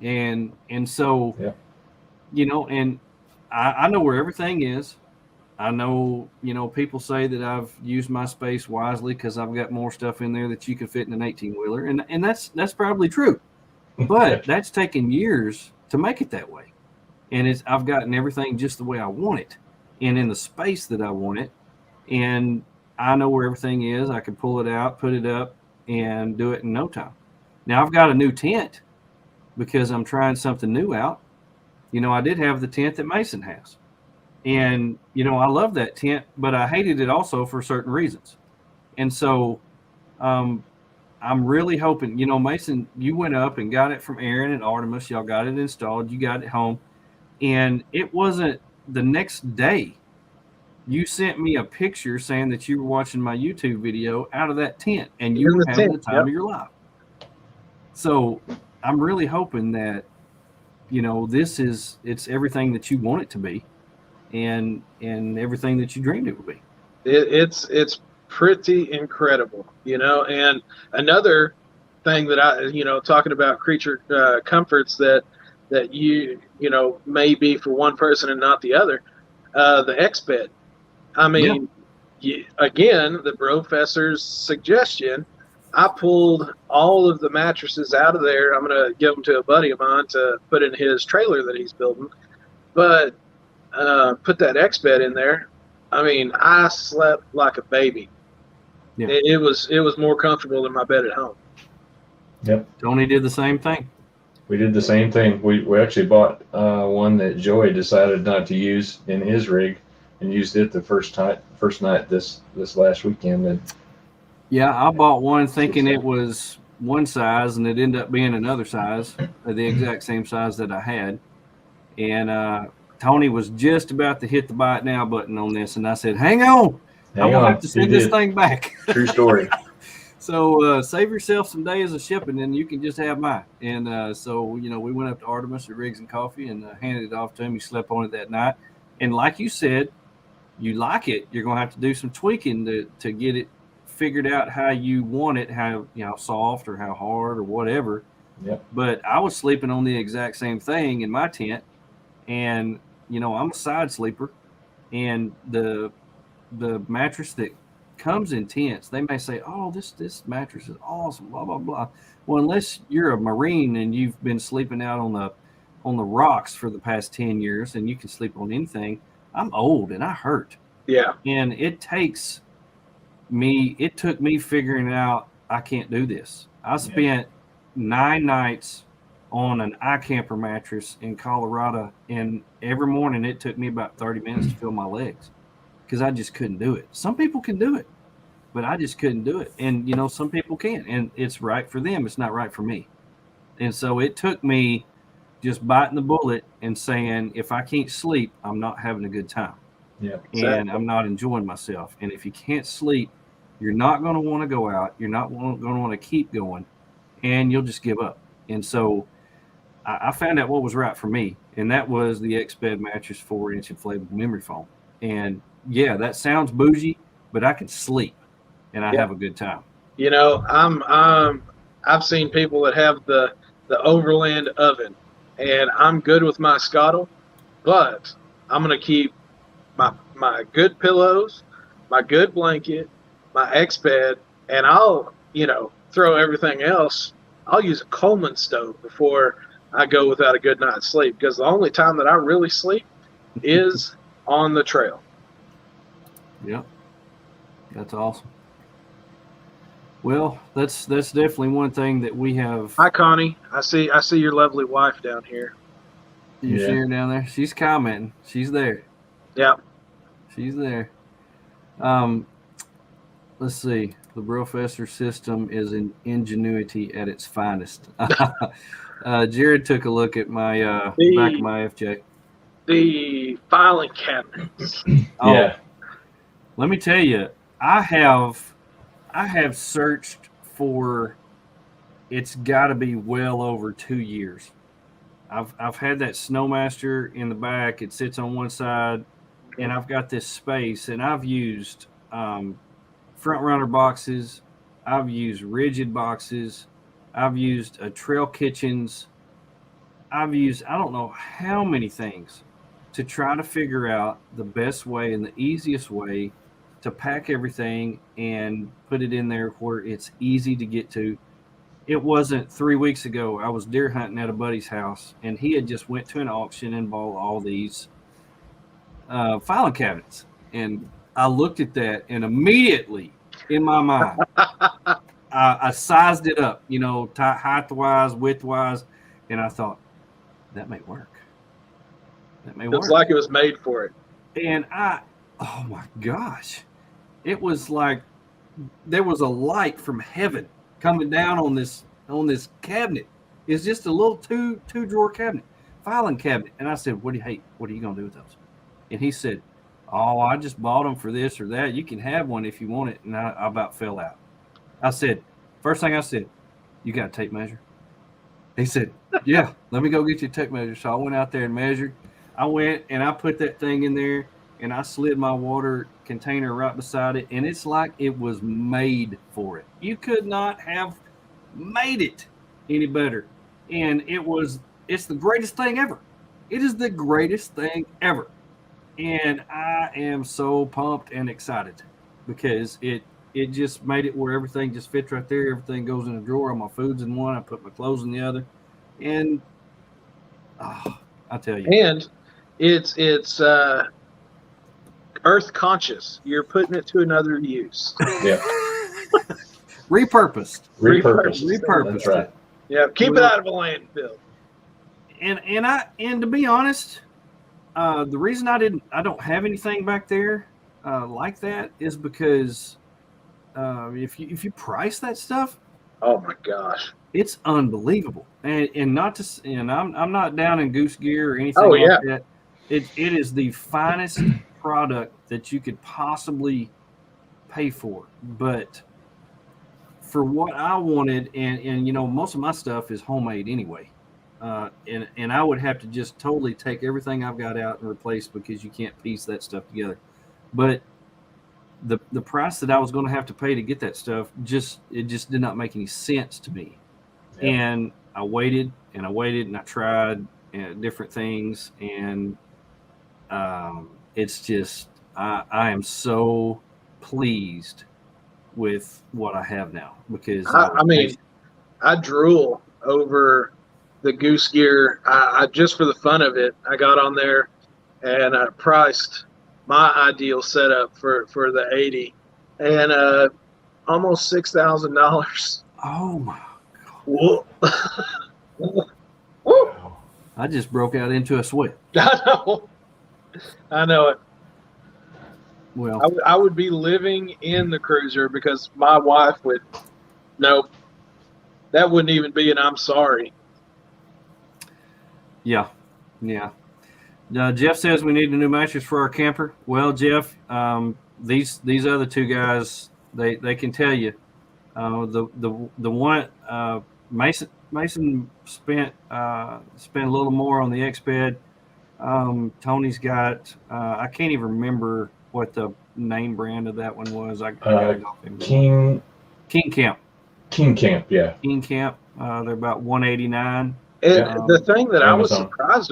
And so, you know, and I know where everything is. I know, you know, people say that I've used my space wisely because I've got more stuff in there that you can fit in an 18-wheeler. And that's probably true. But that's taken years to make it that way. And I've gotten everything just the way I want it and in the space that I want it. And I know where everything is. I can pull it out, put it up, and do it in no time. Now, I've got a new tent because I'm trying something new out. You know, I did have the tent that Mason has. And, you know, I love that tent, but I hated it also for certain reasons. And so I'm really hoping, you know, Mason, you went up and got it from Aaron and Artemis. Y'all got it installed. You got it home. And it wasn't the next day. You sent me a picture saying that you were watching my YouTube video out of that tent, and you were having the time of your life. So I'm really hoping that, you know, it's everything that you want it to be. And everything that you dreamed it would be. It's pretty incredible, you know. And another thing that I, you know, talking about creature comforts that you know may be for one person and not the other, the X bed. I mean, again, the BROfessor's suggestion. I pulled all of the mattresses out of there. I'm going to give them to a buddy of mine to put in his trailer that he's building, but put that X bed in there. I mean, I slept like a baby. Yeah. It was more comfortable than my bed at home. Yep. Tony did the same thing. We did the same thing. We actually bought one that Joey decided not to use in his rig, and used it the first night this last weekend. And yeah, I bought one thinking it was one size, and it ended up being another size, the exact same size that I had. And Tony was just about to hit the buy it now button on this, and I said, hang on. I will have to send this thing back. True story. So save yourself some days of shipping, and you can just have mine. And so, you know, we went up to Artemis at Riggs and Coffee and handed it off to him. He slept on it that night. And like you said, you like it, you're going to have to do some tweaking to get it figured out how you want it, how, you know, soft or how hard or whatever. Yep. But I was sleeping on the exact same thing in my tent. And, you know, I'm a side sleeper, and the mattress that comes in tents, they may say, oh, this mattress is awesome, blah, blah, blah. Well, unless you're a Marine and you've been sleeping out on the rocks for the past 10 years and you can sleep on anything, I'm old and I hurt. Yeah. And it took me figuring out I can't do this. I spent 9 nights on an iCamper mattress in Colorado, and every morning it took me about 30 minutes to feel my legs because I just couldn't do it. Some people can do it, but I just couldn't do it. And, you know, some people can, and it's right for them. It's not right for me. And so it took me just biting the bullet and saying, if I can't sleep, I'm not having a good time. Yeah, exactly. And I'm not enjoying myself. And if you can't sleep, you're not going to want to go out. You're not going to want to keep going, and you'll just give up. And so I found out what was right for me, and that was the X-Bed mattress 4-inch inflatable memory foam. And yeah, that sounds bougie, but I can sleep and I have a good time. You know, I've seen people that have the Overland oven, and I'm good with my scuttle, but I'm going to keep my good pillows, my good blanket, my X-Bed, and I'll, you know, throw everything else. I'll use a Coleman stove before I go without a good night's sleep, because the only time that I really sleep is on the trail. Yeah. That's awesome. Well, that's definitely one thing that we have. Hi, Connie. I see your lovely wife down here. You see her down there? She's commenting. She's there. Yeah. She's there. Let's see. The BROfessor system is an ingenuity at its finest. Jared took a look at my back of my FJ. The filing cabinets. Yeah. Let me tell you, I have searched for. It's got to be well over 2 years. I've had that Snowmaster in the back. It sits on one side, and I've got this space, and I've used front runner boxes. I've used rigid boxes. I've used trail kitchens. I've used I don't know how many things to try to figure out the best way and the easiest way to pack everything and put it in there where it's easy to get to. It wasn't 3 weeks ago. I was deer hunting at a buddy's house, and he had just went to an auction and bought all these filing cabinets. And I looked at that, and immediately in my mind, I sized it up, height-wise, width-wise, and I thought, that may work. That may work. Looks like it was made for it. And oh my gosh, it was like there was a light from heaven coming down on this cabinet. It's just a little two drawer cabinet, filing cabinet. And I said, what are you gonna do with those? And he said, oh, I just bought them for this or that. You can have one if you want it. And I about fell out. I said, first thing I said, you got a tape measure? He said, yeah, let me go get you a tape measure. So I went out there and measured. I went and I put that thing in there, and I slid my water container right beside it, and it's like it was made for it. You could not have made it any better. And it's the greatest thing ever. It is the greatest thing ever. And I am so pumped and excited because it just made it where everything just fits right there. Everything goes in a drawer. All my food's in one. I put my clothes in the other. And I tell you. And it's earth conscious. You're putting it to another use. Yeah. Repurposed. That's right. Yeah. Keep it out of a landfill. And to be honest, the reason I don't have anything back there like that is because if you price that stuff, oh my gosh, it's unbelievable. And not to, and I'm not down in goose gear or anything that. It is the finest product that you could possibly pay for. But for what I wanted, and most of my stuff is homemade anyway. And I would have to just totally take everything I've got out and replace because you can't piece that stuff together. But the price that I was going to have to pay to get that stuff it just did not make any sense to me. Yeah. And I waited and I tried different things, and it's just I am so pleased with what I have now because I drool over the goose gear. I just for the fun of it, I got on there and I priced my ideal setup for the 80 and almost $6,000. Oh my God. I just broke out into a sweat. I know it. Well, I would be living in the cruiser because my wife would. Nope, that wouldn't even be an I'm sorry. Yeah. Jeff says we need a new mattress for our camper. Well, Jeff, these other two guys, they can tell you. The one Mason spent a little more on the X-Bed. Tony's got I can't even remember what the name brand of that one was. King Camp. King Camp, yeah. King Camp. They're about $189. The thing that I was surprised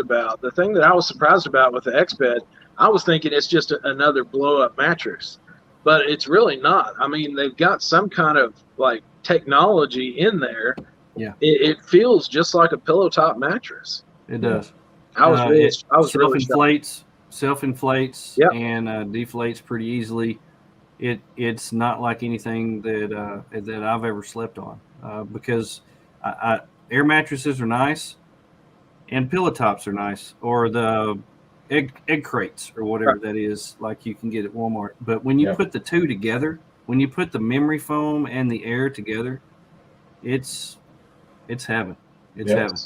about with the X-Bed, I was thinking it's just another blow-up mattress, but it's really not. I mean, they've got some kind of like technology in there. Yeah, it feels just like a pillow top mattress. It does. I was really self-inflates, yep, and deflates pretty easily. it's not like anything that I've ever slept on, because air mattresses are nice and pillow tops are nice, or the egg crates or whatever that is, like you can get at Walmart. But when you put the two together, when you put the memory foam and the air together, it's heaven. It's heaven.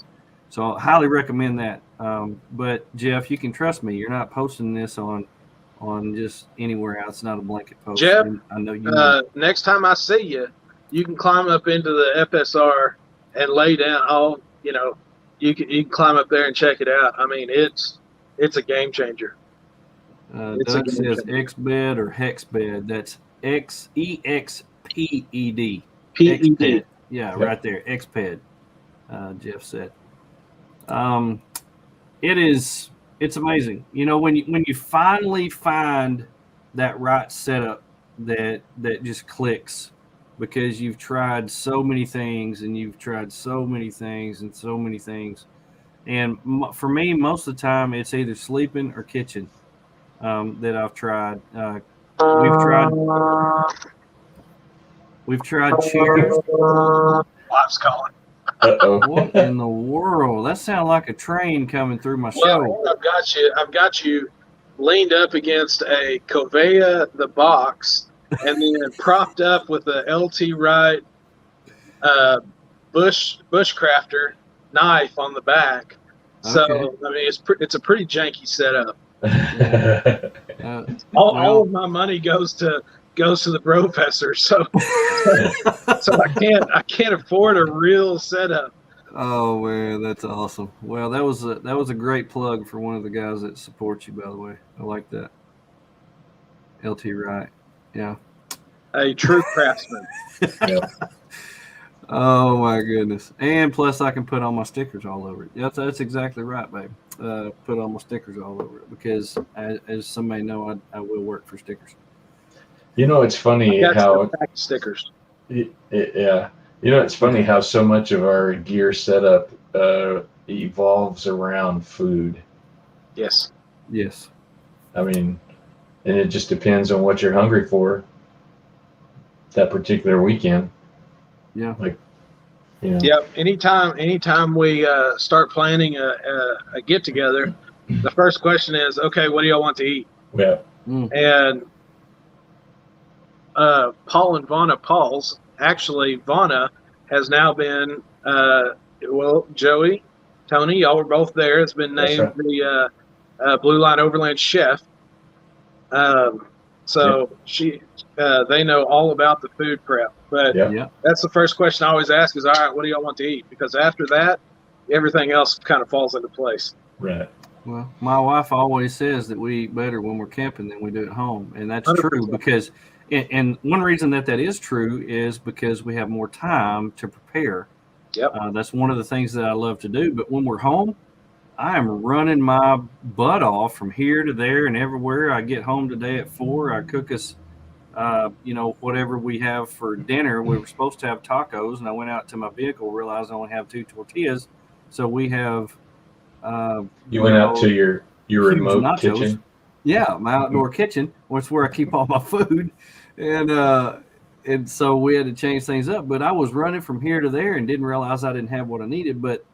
So I highly recommend that. But Jeff, you can trust me. You're not posting this on just anywhere else. It's not a blanket post. Jeff, I know you know. Next time I see you, you can climb up into the FSR and lay down. You can climb up there and check it out. I mean, it's a game changer. Doug says X-bed or hex bed. That's EXPED. PED. Yeah, right there. Xped. Jeff said. It's amazing. When you finally find that right setup that just clicks, because you've tried so many things and you've tried so many things and so many things. And for me, most of the time, it's either sleeping or kitchen that I've tried. We've tried chairs. Wife's calling. What in the world? That sounds like a train coming through my show. Well, I've got you leaned up against a Covea the box, and then propped up with a LT Wright bushcrafter knife on the back. So I mean, it's a pretty janky setup. All of my money goes to the BROfessor, so I can't afford a real setup. Oh man, that's awesome. Well, that was a great plug for one of the guys that supports you, by the way. I like that. LT Wright. Yeah. A true craftsman. Oh my goodness. And plus I can put on my stickers all over it. That's exactly right, babe. Put on my stickers all over it, because as some may know, I will work for stickers. It's funny how stickers. Yeah. It's funny how so much of our gear setup evolves around food. Yes. I mean, and it just depends on what you're hungry for that particular weekend. Yeah. Yep. Anytime we start planning a get together, the first question is, okay, what do y'all want to eat? Yeah. And Paul and Vonna Pauls. Actually, Vonna has now been, Joey, Tony, y'all were both there. It's been named the Blue Line Overland chef. They know all about the food prep. But that's the first question I always ask is, all right, what do y'all want to eat? Because after that, everything else kind of falls into place. Right. Well, my wife always says that we eat better when we're camping than we do at home. And that's 100%. True, because and one reason that is true is because we have more time to prepare. Yep. That's one of the things that I love to do. But when we're home, I am running my butt off from here to there and everywhere. I get home today at 4. I cook us, whatever we have for dinner. We were supposed to have tacos, and I went out to my vehicle, realized I only have 2 tortillas. So we have. You went out to your remote nachos. Kitchen? Yeah, my outdoor kitchen, which is where I keep all my food. And so we had to change things up. But I was running from here to there and didn't realize I didn't have what I needed. But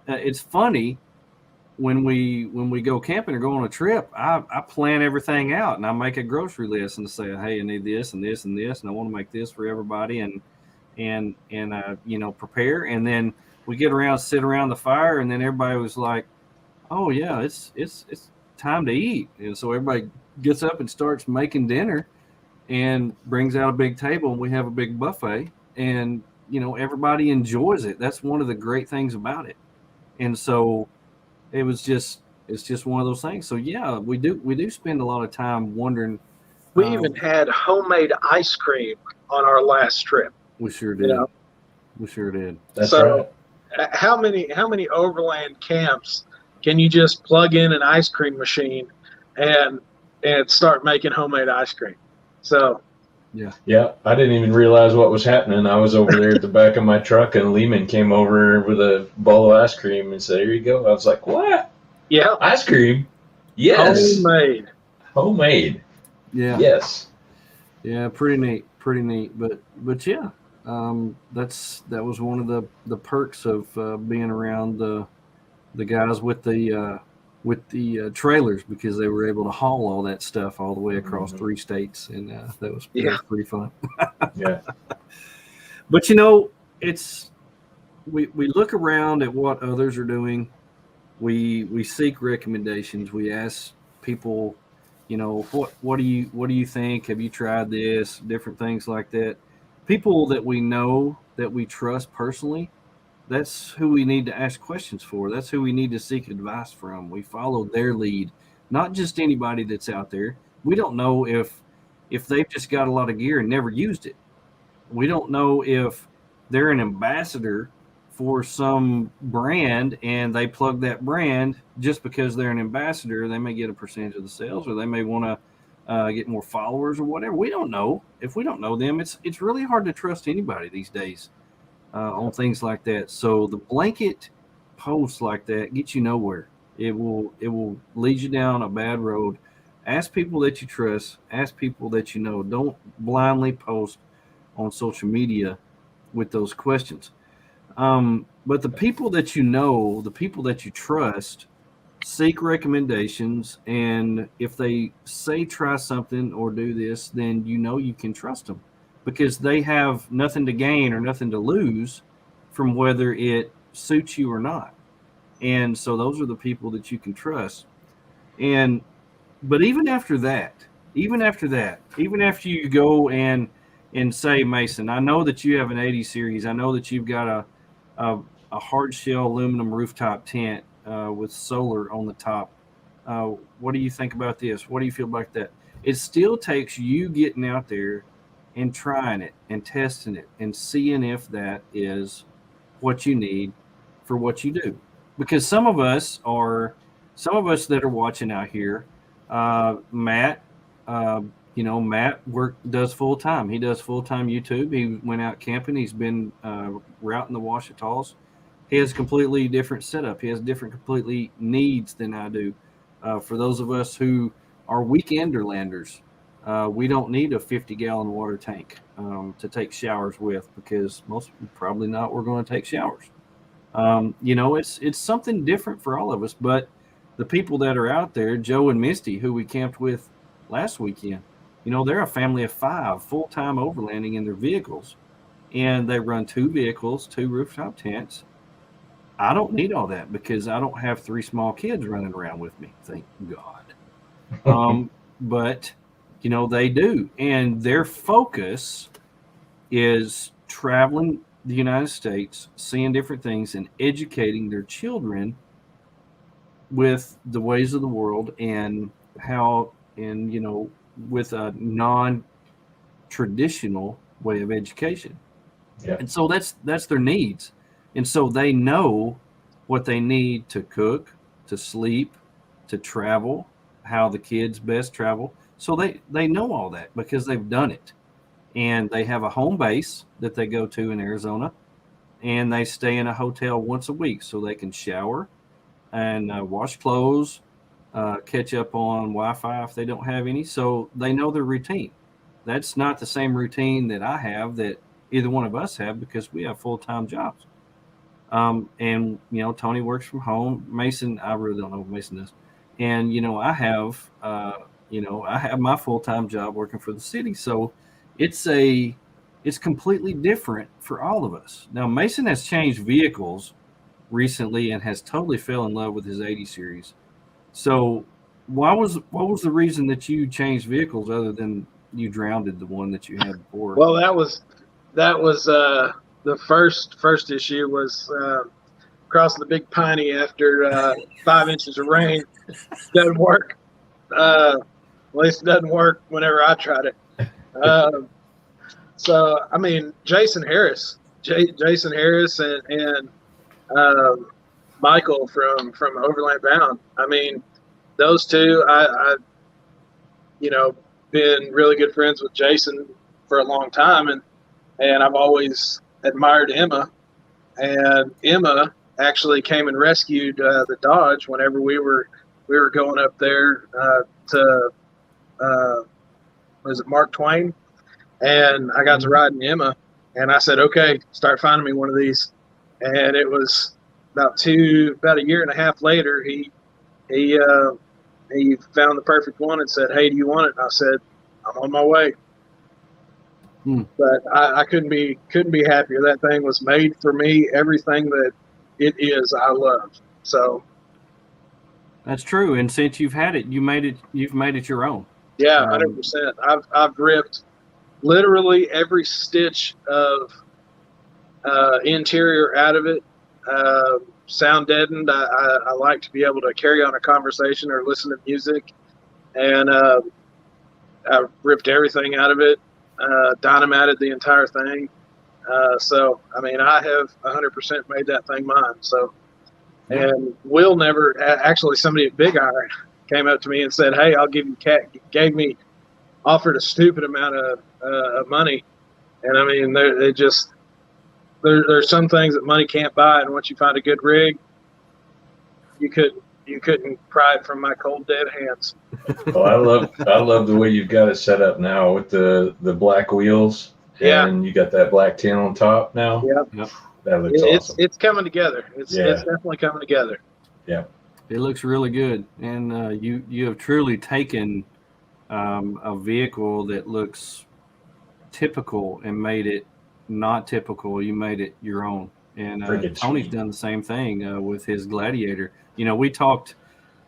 it's funny. When we go camping or go on a trip, I plan everything out, and I make a grocery list and say, hey, I need this and this and this, and I want to make this for everybody, and prepare. And then we get around, sit around the fire, and then everybody was like, oh yeah, it's time to eat. And so everybody gets up and starts making dinner and brings out a big table, and we have a big buffet, and everybody enjoys it. That's one of the great things about it. And so it's just one of those things. So yeah, we do spend a lot of time wondering. We even had homemade ice cream on our last trip. We sure did. We sure did. That's right. How many overland camps can you just plug in an ice cream machine and start making homemade ice cream? So yeah, I didn't even realize what was happening. I was over there at the back of my truck, and Lehman came over with a bowl of ice cream and said, here you go. I was like, what? Yeah. Ice cream? Yes. Homemade. Yeah. Yes. Yeah, pretty neat. But yeah, that was one of the perks of being around the guys with the trailers, because they were able to haul all that stuff all the way across 3 states, and that Yeah. was pretty fun. Yeah. But you know, it's we look around at what others are doing. We seek recommendations. We ask people, you know, what do you think? Have you tried this? Different things like that. People that we know, that we trust personally, that's who we need to ask questions for. That's who we need to seek advice from. We follow their lead, not just anybody that's out there. We don't know if they've just got a lot of gear and never used it. We don't know if they're an ambassador for some brand and they plug that brand just because they're an ambassador. They may get a percentage of the sales, or they may want to get more followers or whatever. We don't know. If we don't know them, it's really hard to trust anybody these days on things like that. So the blanket posts like that get you nowhere. It will lead you down a bad road. Ask people that you trust. Ask people that you know. Don't blindly post on social media with those questions. But the people that you know, the people that you trust, seek recommendations. And if they say try something or do this, then you know you can trust them, because they have nothing to gain or nothing to lose from whether it suits you or not. And so those are the people that you can trust. And but even after you go and say, Mason, I know that you have an 80 series. I know that you've got a hard shell aluminum rooftop tent with solar on the top. What do you think about this? What do you feel about that? It still takes you getting out there and trying it and testing it and seeing if that is what you need for what you do. Because some of us that are watching out here, Matt, Matt does full time. He does full time YouTube. He went out camping. He's been routing the Ouachita's. He has a completely different setup. He has different completely needs than I do. For those of us who are weekender landers, we don't need a 50-gallon water tank to take showers with, because most probably not. We're going to take showers. It's something different for all of us. But the people that are out there, Joe and Misty, who we camped with last weekend, they're a family of 5 full-time overlanding in their vehicles, and they run 2 vehicles, 2 rooftop tents. I don't need all that because I don't have 3 small kids running around with me, thank God. But they do, and their focus is traveling the United States, seeing different things, and educating their children with the ways of the world and how, and with a non-traditional way of education. Yeah. And so that's their needs. And so they know what they need to cook, to sleep, to travel, how the kids best travel. So they know all that because they've done it. And they have a home base that they go to in Arizona, and they stay in a hotel once a week so they can shower and wash clothes, catch up on Wi-Fi if they don't have any. So they know their routine. That's not the same routine that I have, that either one of us have, because we have full-time jobs. And Tony works from home. Mason, I really don't know what Mason does. And I have my full-time job working for the city. So it's completely different for all of us. Now, Mason has changed vehicles recently and has totally fell in love with his 80 series. So what was the reason that you changed vehicles, other than you drowned the one that you had before? Well, that was the first issue was crossing the Big Piney after 5 inches of rain. Doesn't work. At least it doesn't work whenever I tried it. So I mean, Jason Harris and Michael from Overland Bound. I mean, those two, I been really good friends with Jason for a long time, and I've always admired Emma. And Emma actually came and rescued the Dodge whenever we were going up there to was it Mark Twain and I got to ride in Emma, and I said, okay, start finding me one of these. And it was about a year and a half later, he found the perfect one and said, hey, do you want it? And I said, I'm on my way. But I couldn't be happier. That thing was made for me. Everything that it is, I love. So that's true. And since you've had it, you've made it your own. Yeah, 100%. I've ripped literally every stitch of interior out of it. Sound deadened. I like to be able to carry on a conversation or listen to music, and I ripped everything out of it. Dynamited the entire thing. So I mean, I have 100% made that thing mine. So, and Will never actually. Somebody at Big Iron came up to me and said, "Hey, I'll give you offered a stupid amount of money." And I mean, there's some things that money can't buy, and once you find a good rig, you couldn't pry it from my cold dead hands. Well, I love the way you've got it set up now with the black wheels, and you got that black tin on top now. Yep. That looks awesome. It's coming together. It's definitely coming together. Yeah. It looks really good, and you have truly taken a vehicle that looks typical and made it not typical. You made it your own. And Tony's done the same thing with his Gladiator. You know, we talked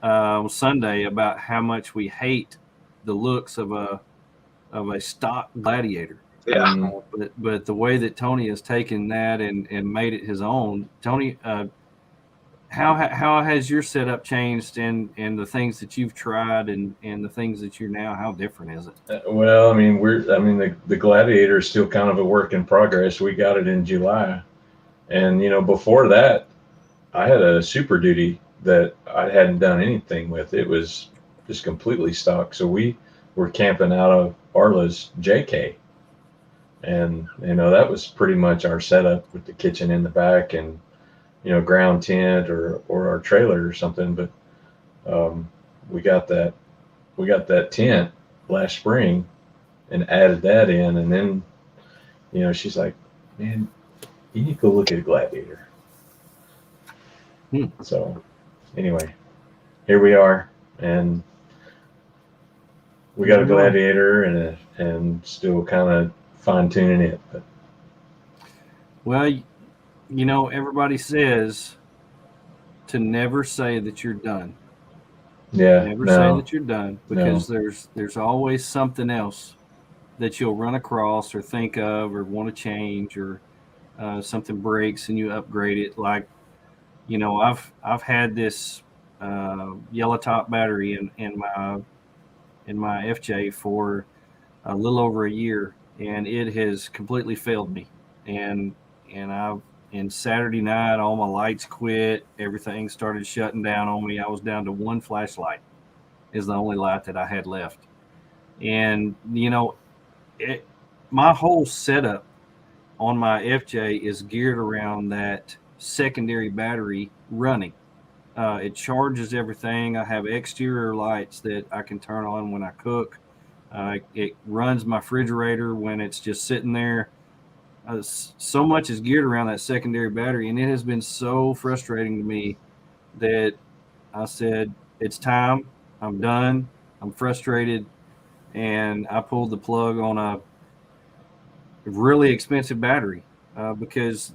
Sunday about how much we hate the looks of a stock Gladiator. Yeah. But the way that Tony has taken that and made it his own, Tony, how has your setup changed and the things that you've tried and the things that you're now, how different is it? Well, I mean, the Gladiator is still kind of a work in progress. We got it in July. And, you know, before that, I had a Super Duty that I hadn't done anything with. It was just completely stock. So we were camping out of Arla's JK. And, you know, that was pretty much our setup with the kitchen in the back and, you know, ground tent or our trailer or something. But we got that tent last spring and added that in. And then, you know, she's like, man, you need to go look at a Gladiator. So anyway, here we are, and we got a Gladiator and still kind of fine tuning it. But well, you know, everybody says to never say that you're done. Yeah, never say that you're done, because there's always something else that you'll run across or think of or want to change, or something breaks and you upgrade it. Like, you know, I've had this yellow top battery in my FJ for a little over a year, and it has completely failed me. And Saturday night, all my lights quit. Everything started shutting down on me. I was down to one flashlight is the only light that I had left. And, you know, my whole setup on my FJ is geared around that secondary battery running. It charges everything. I have exterior lights that I can turn on when I cook. It runs my refrigerator when it's just sitting there. So much is geared around that secondary battery, and it has been so frustrating to me that I said, it's time. I'm done. I'm frustrated. And I pulled the plug on a really expensive battery because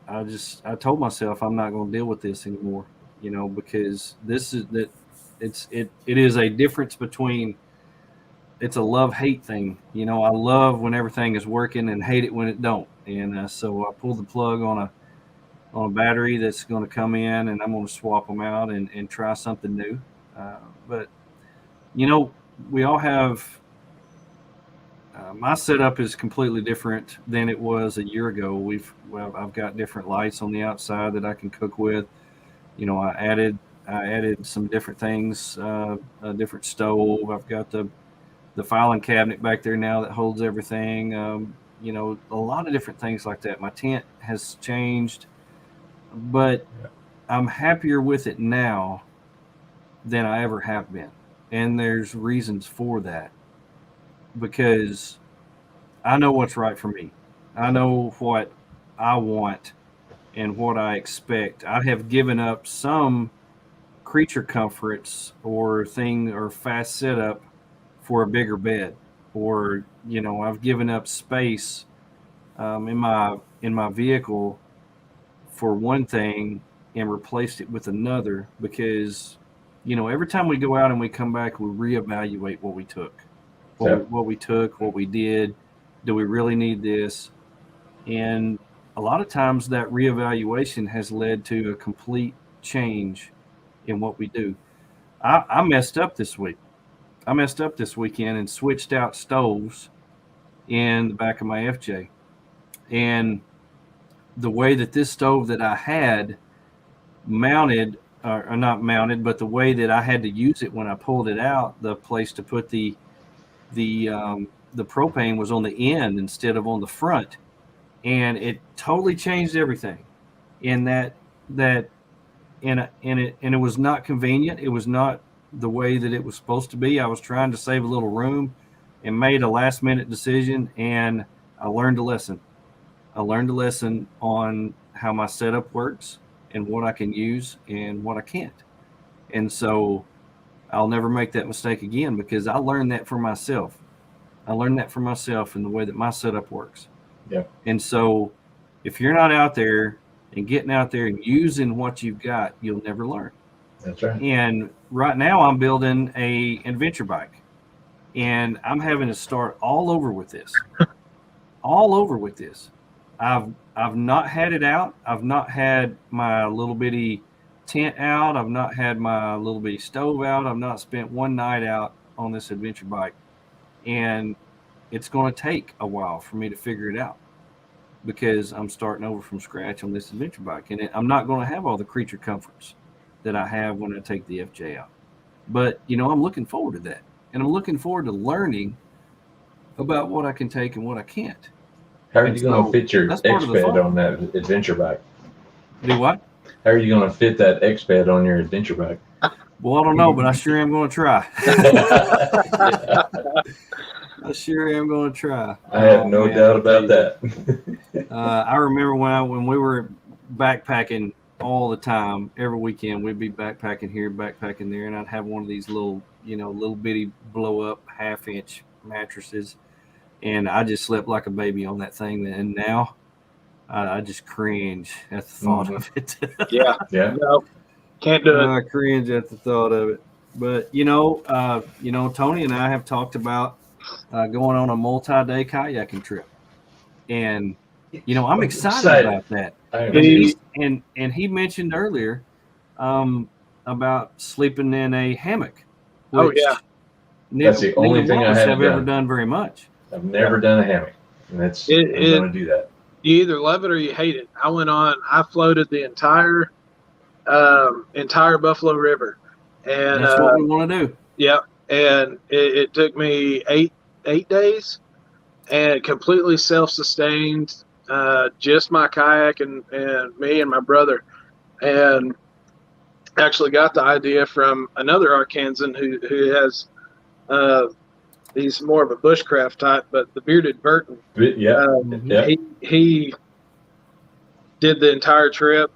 I told myself I'm not going to deal with this anymore, you know, because it is a difference between, it's a love-hate thing. You know, I love when everything is working and hate it when it don't. And so I pulled the plug on a battery that's going to come in, and I'm going to swap them out and try something new. But, you know, we all have my setup is completely different than it was a year ago. I've got different lights on the outside that I can cook with. You know, I added some different things, a different stove. I've got the filing cabinet back there now that holds everything. You know, a lot of different things like that. My tent has changed, but I'm happier with it now than I ever have been. And there's reasons for that, because I know what's right for me. I know what I want and what I expect. I have given up some creature comforts or fast setup for a bigger bed, or I've given up space in my vehicle for one thing and replaced it with another because every time we go out and we come back, we reevaluate what we took, what we did. Do we really need this? And a lot of times that reevaluation has led to a complete change in what we do. I messed up this week. I messed up this weekend and switched out stoves in the back of my FJ. And the way that this stove that I had mounted, or not mounted, but the way that I had to use it when I pulled it out, the place to put the propane was on the end instead of on the front. And it totally changed everything in that and it was not convenient. It was not the way that it was supposed to be. I was trying to save a little room and made a last minute decision, and I learned a lesson. I learned a lesson on how my setup works and what I can use and what I can't. And so I'll never make that mistake again because I learned that for myself. I learned that for myself in the way that my setup works. Yeah. And so if you're not out there and getting out there and using what you've got, you'll never learn. That's right. And right now I'm building a adventure bike, and I'm having to start all over with this. All over with this. I've not had it out. I've not had my little bitty tent out. I've not had my little bitty stove out. I've not spent one night out on this adventure bike. And it's going to take a while for me to figure it out because I'm starting over from scratch on this adventure bike. And I'm not going to have all the creature comforts that I have when I take the FJ out. But, I'm looking forward to that. And I'm looking forward to learning about what I can take and what I can't. How are you going to fit your that's part of the X-bed fun. on that adventure bike? Do what? How are you going to fit that X-bed on your adventure bike? Well, I don't know, but I sure am going to try. I sure am going to try. I have no doubt about that. I remember when we were backpacking all the time, every weekend we'd be backpacking here, backpacking there, and I'd have one of these little bitty blow up 1/2-inch mattresses, and I just slept like a baby on that thing. And now I just cringe at the thought of it. Yeah. No, can't do it. I cringe at the thought of it. But Tony and I have talked about going on a multi-day kayaking trip, and I'm excited about that. And he mentioned earlier about sleeping in a hammock. Which that's the only thing I have ever done very much. I've never done a hammock, and I'm going to do that. You either love it or you hate it. I floated the entire Buffalo River, and that's what we want to do. Yeah, and it took me eight days, and completely self-sustained, just my kayak and me and my brother, and actually got the idea from another Arkansan who has he's more of a bushcraft type, but the Bearded Burton. He did the entire trip,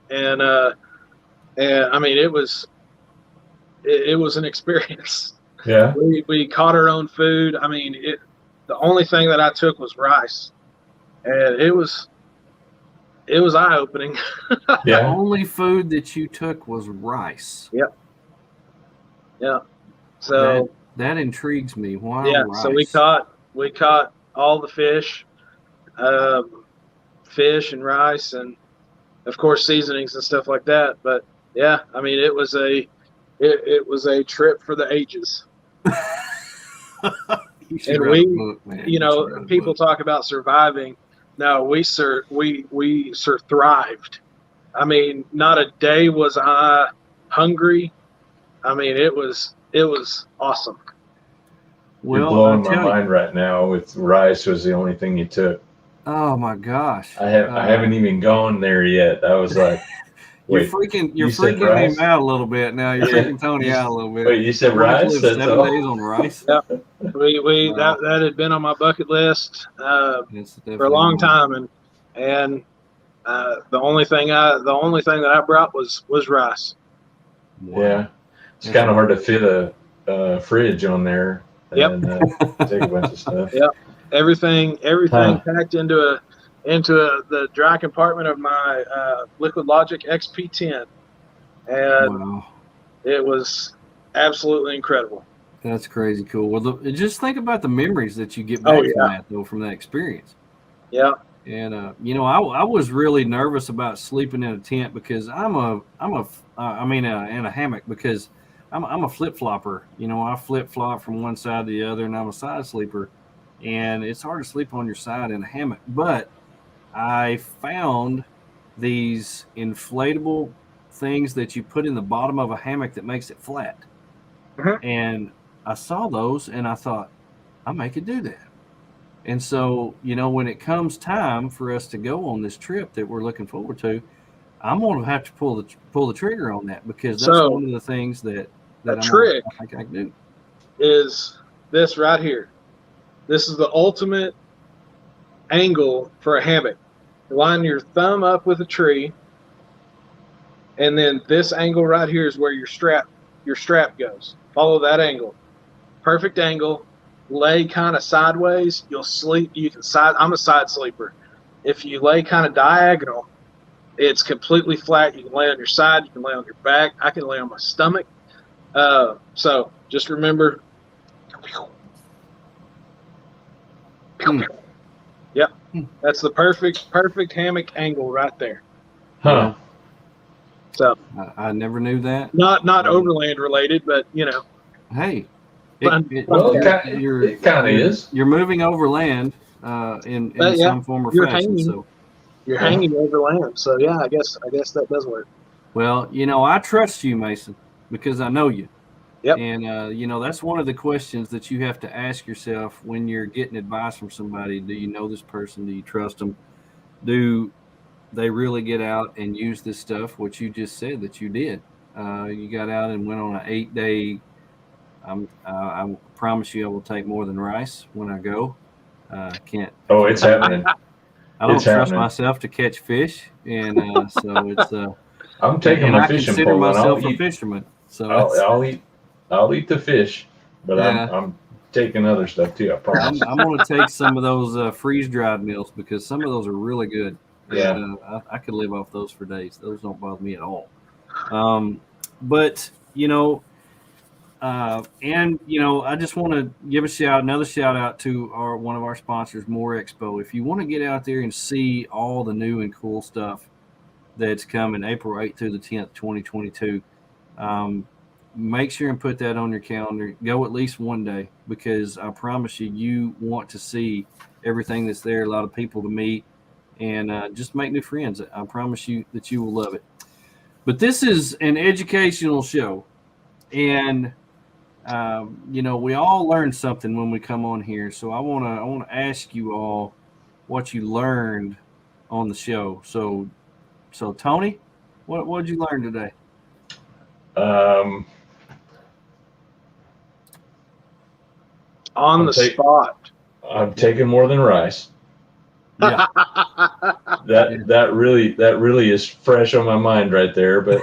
and I mean it was an experience. Yeah. We caught our own food. I mean, the only thing that I took was rice, and it was eye-opening. The only food that you took was rice. Yep. Yeah. So that intrigues me. Why? Yeah. Rice? So we caught all the fish and rice, and of course seasonings and stuff like that. But yeah, I mean, it was a trip for the ages. And people talk about surviving. No, we thrived. I mean, not a day was I hungry. I mean, it was awesome. You're blowing my mind right now with rice was the only thing you took. Oh my gosh. I haven't even gone there yet. I was like, You're Wait, freaking you said him rice? out a little bit now. You're Yeah. freaking Tony out a little bit. Wait, you said You wanted to rice? live That's 7 all? days on rice. Yep. We Wow. that had been on my bucket list It's for a long definitely time, and the only thing that I brought was rice. Wow. Yeah. It's That's kind of hard to amazing. fit a fridge on there Yep. and take a bunch of stuff. Yep. Everything Huh. packed into the dry compartment of my Liquid Logic XP10, and Wow. it was absolutely incredible. That's crazy cool. Well, just think about the memories that you get back from that, though, from that experience. Yeah. And I was really nervous about sleeping in a tent because in a hammock because I'm a flip flopper. I flip flop from one side to the other, and I'm a side sleeper. And it's hard to sleep on your side in a hammock. But I found these inflatable things that you put in the bottom of a hammock that makes it flat. Mm-hmm. And I saw those, and I thought, I could do that. And so, when it comes time for us to go on this trip that we're looking forward to, I'm going to have to pull the trigger on that because that's one of the things that a trick I think I can do. Is this right here. This is the ultimate angle for a hammock. Line your thumb up with a tree, and then this angle right here is where your strap goes. Follow that angle. Perfect angle. Lay kind of sideways. You'll sleep. I'm a side sleeper. If you lay kind of diagonal, it's completely flat. You can lay on your side. You can lay on your back. I can lay on my stomach. So just remember. Yep, that's the perfect hammock angle right there. Huh. So I never knew that. Not overland related, but Hey, it kind of is. You're moving overland in some form or fashion. So you're hanging overland. So yeah, I guess that does work. Well, I trust you, Mason, because I know you. Yep. And that's one of the questions that you have to ask yourself when you're getting advice from somebody. Do you know this person? Do you trust them? Do they really get out and use this stuff? What you just said that you did. You got out and went on an 8-day. I promise you, I will take more than rice when I go. Can't. Oh, it's happening. I don't trust myself to catch fish, and so it's. I'm taking my fishing pole. I consider myself a fisherman, so I'll eat the fish, but I'm taking other stuff too. I promise. I'm going to take some of those freeze dried meals because some of those are really good. Yeah, and, I could live off those for days. Those don't bother me at all. But I just want to give another shout out to one of our sponsors, More Expo. If you want to get out there and see all the new and cool stuff that's coming April 8th through the 10th, 2022, make sure and put that on your calendar. Go at least one day because I promise you want to see everything that's there, a lot of people to meet, and just make new friends. I promise you that you will love it. But this is an educational show, and we all learn something when we come on here. So I want to ask you all what you learned on the show. So Tony, what did you learn today? On the spot. I'm taking more than rice. Yeah. that really is fresh on my mind right there. But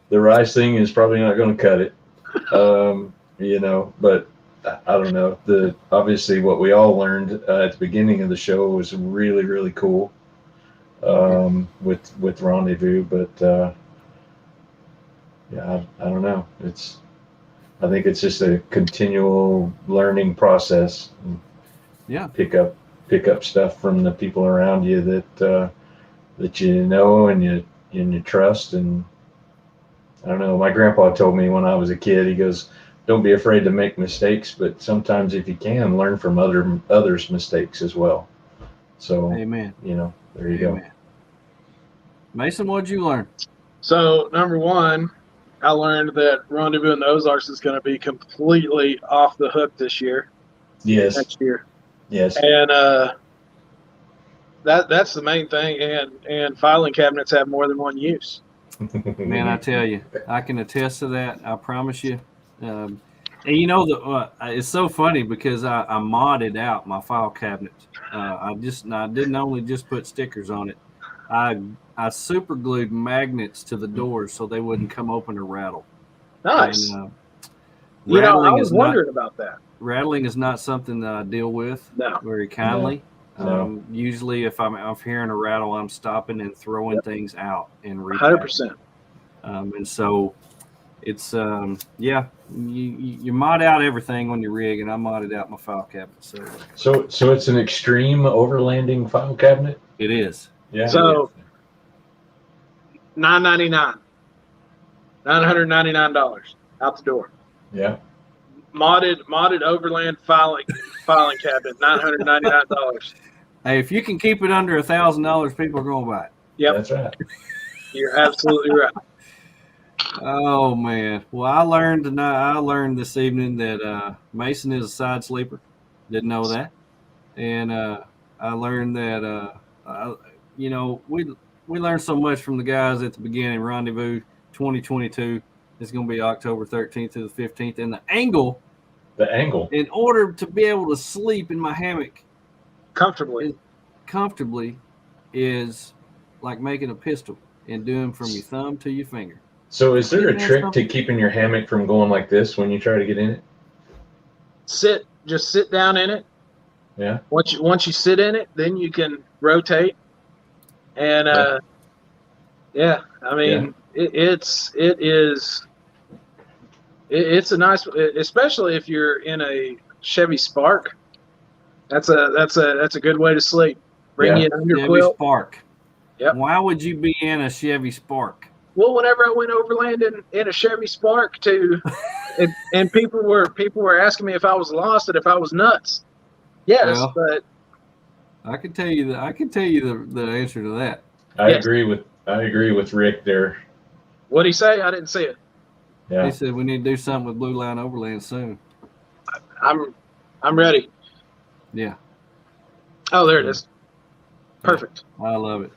the rice thing is probably not going to cut it. But I don't know. Obviously what we all learned at the beginning of the show was really, really cool with Rendezvous. But I don't know. I think it's just a continual learning process. Yeah. Pick up stuff from the people around you that you know and you trust. And I don't know. My grandpa told me when I was a kid, he goes, "Don't be afraid to make mistakes, but sometimes if you can, learn from others' mistakes as well." So, Amen. There you go. Mason, what did you learn? So, number one, I learned that Rendezvous in the Ozarks is going to be completely off the hook this year. Yes. Next year. Yes. And that's the main thing. And filing cabinets have more than one use. Man, I tell you, I can attest to that. I promise you. And you know, it's so funny because I modded out my file cabinet. I didn't only just put stickers on it. I super glued magnets to the doors so they wouldn't come open or rattle. Nice. And, you know, I was wondering about that. Rattling is not something that I deal with very kindly. No. Usually, if I'm hearing a rattle, I'm stopping and throwing things out and 100%. And so it's you mod out everything on your rig, and I modded out my file cabinet. So it's an extreme overlanding file cabinet. It is. Yeah. So $999 out the door. Yeah. Modded overland filing cabinet, $999. Hey, if you can keep it under $1,000, people are going to buy it. Yep, that's right. You're absolutely right. Oh man! Well, I learned this evening that Mason is a side sleeper. Didn't know that, and I learned that you know, we learned so much from the guys at the beginning. Rendezvous 2022 is going to be October 13th to the 15th, and the angle. In order to be able to sleep in my hammock comfortably is like making a pistol and doing from your thumb to your finger. So is there a trick to keeping your hammock from going like this when you try to get in it? Just sit down in it. Yeah. Once you sit in it, then you can rotate. And I mean, it's a nice, especially if you're in a Chevy Spark. That's a good way to sleep. Bring you an under Chevy quilt. Spark. Yep. Why would you be in a Chevy Spark? Well, whenever I went overland in a Chevy Spark and people were asking me if I was lost and if I was nuts. Yes, but I can tell you the answer to that. I agree with Rick there. What'd he say? I didn't see it. Yeah. He said we need to do something with Blue Line Overland soon. I'm ready. Yeah. Oh, there it is. Perfect. I love it.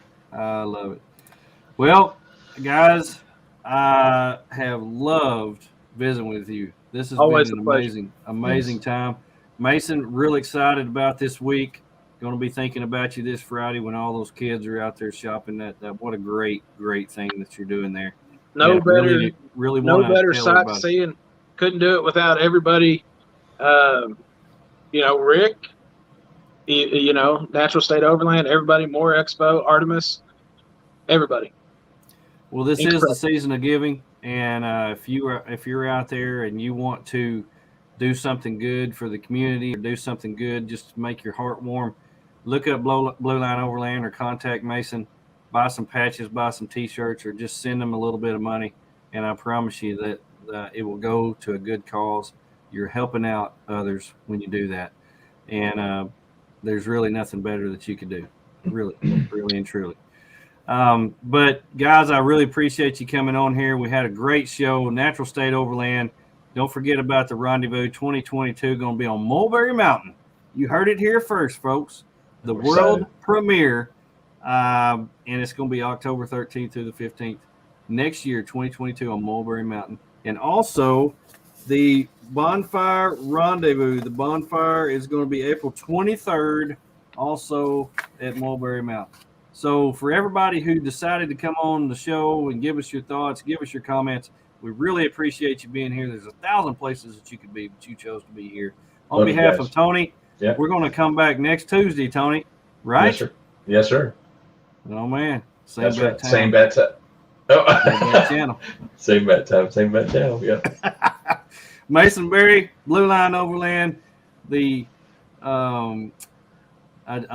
Well, guys, I have loved visiting with you. This has Always been a an amazing time. Mason, real excited about this week. Going to be thinking about you this Friday when all those kids are out there shopping. That what a great thing that you're doing there. No better sightseeing. Couldn't do it without everybody. Rick, Natural State Overland, everybody, More Expo, Artemis, everybody. Well, this is the season of giving, and if you're out there and you want to do something good for the community or do something good just to make your heart warm, look up Blue Line Overland or contact Mason. Buy some patches, buy some T-shirts, or just send them a little bit of money, and I promise you that it will go to a good cause. You're helping out others when you do that, and there's really nothing better that you could do, really and truly. But guys, I really appreciate you coming on here. We had a great show, Natural State Overland. Don't forget about the Rendezvous 2022, going to be on Mulberry Mountain. You heard it here first, folks. The world premiere. And it's going to be October 13th through the 15th next year, 2022, on Mulberry Mountain. And also the Bonfire Rendezvous. The bonfire is going to be April 23rd, also at Mulberry Mountain. So for everybody who decided to come on the show and give us your thoughts, give us your comments, we really appreciate you being here. There's 1,000 places that you could be, but you chose to be here. On behalf of Tony, we're going to come back next Tuesday, Tony, right? Yes, sir. Yes, sir. Oh, man. Same bat time. Same bat time. Oh. Same bat channel. Same bat time. Same bat channel. Yeah. Mason Berry, Blue Line Overland. I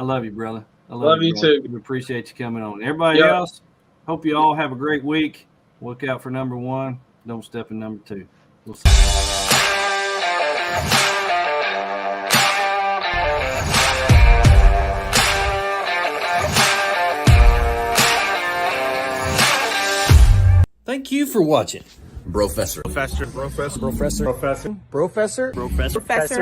love you, brother. I love you too. We appreciate you coming on. Everybody else, hope you all have a great week. Look out for number 1. Don't step in number 2. We'll see. Thank you for watching. BROfessor BROfessor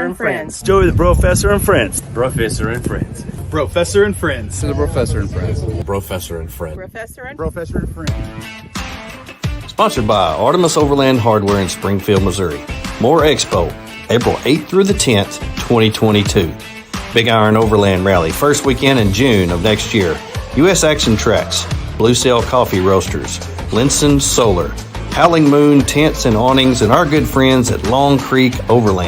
and friends. Joey the BROfessor and friends. BROfessor and friends. BROfessor and friends. To the BROfessor and friends. BROfessor and friends. Professor and BROfessor and friends. Sponsored by Artemis Overland Hardware in Springfield, Missouri. More Expo, April 8th through the 10th, 2022. Big Iron Overland Rally, first weekend in June of next year. U.S. Action Tracks, Blue Sail Coffee Roasters, Linson Solar, Howling Moon Tents and Awnings, and our good friends at Long Creek Overland.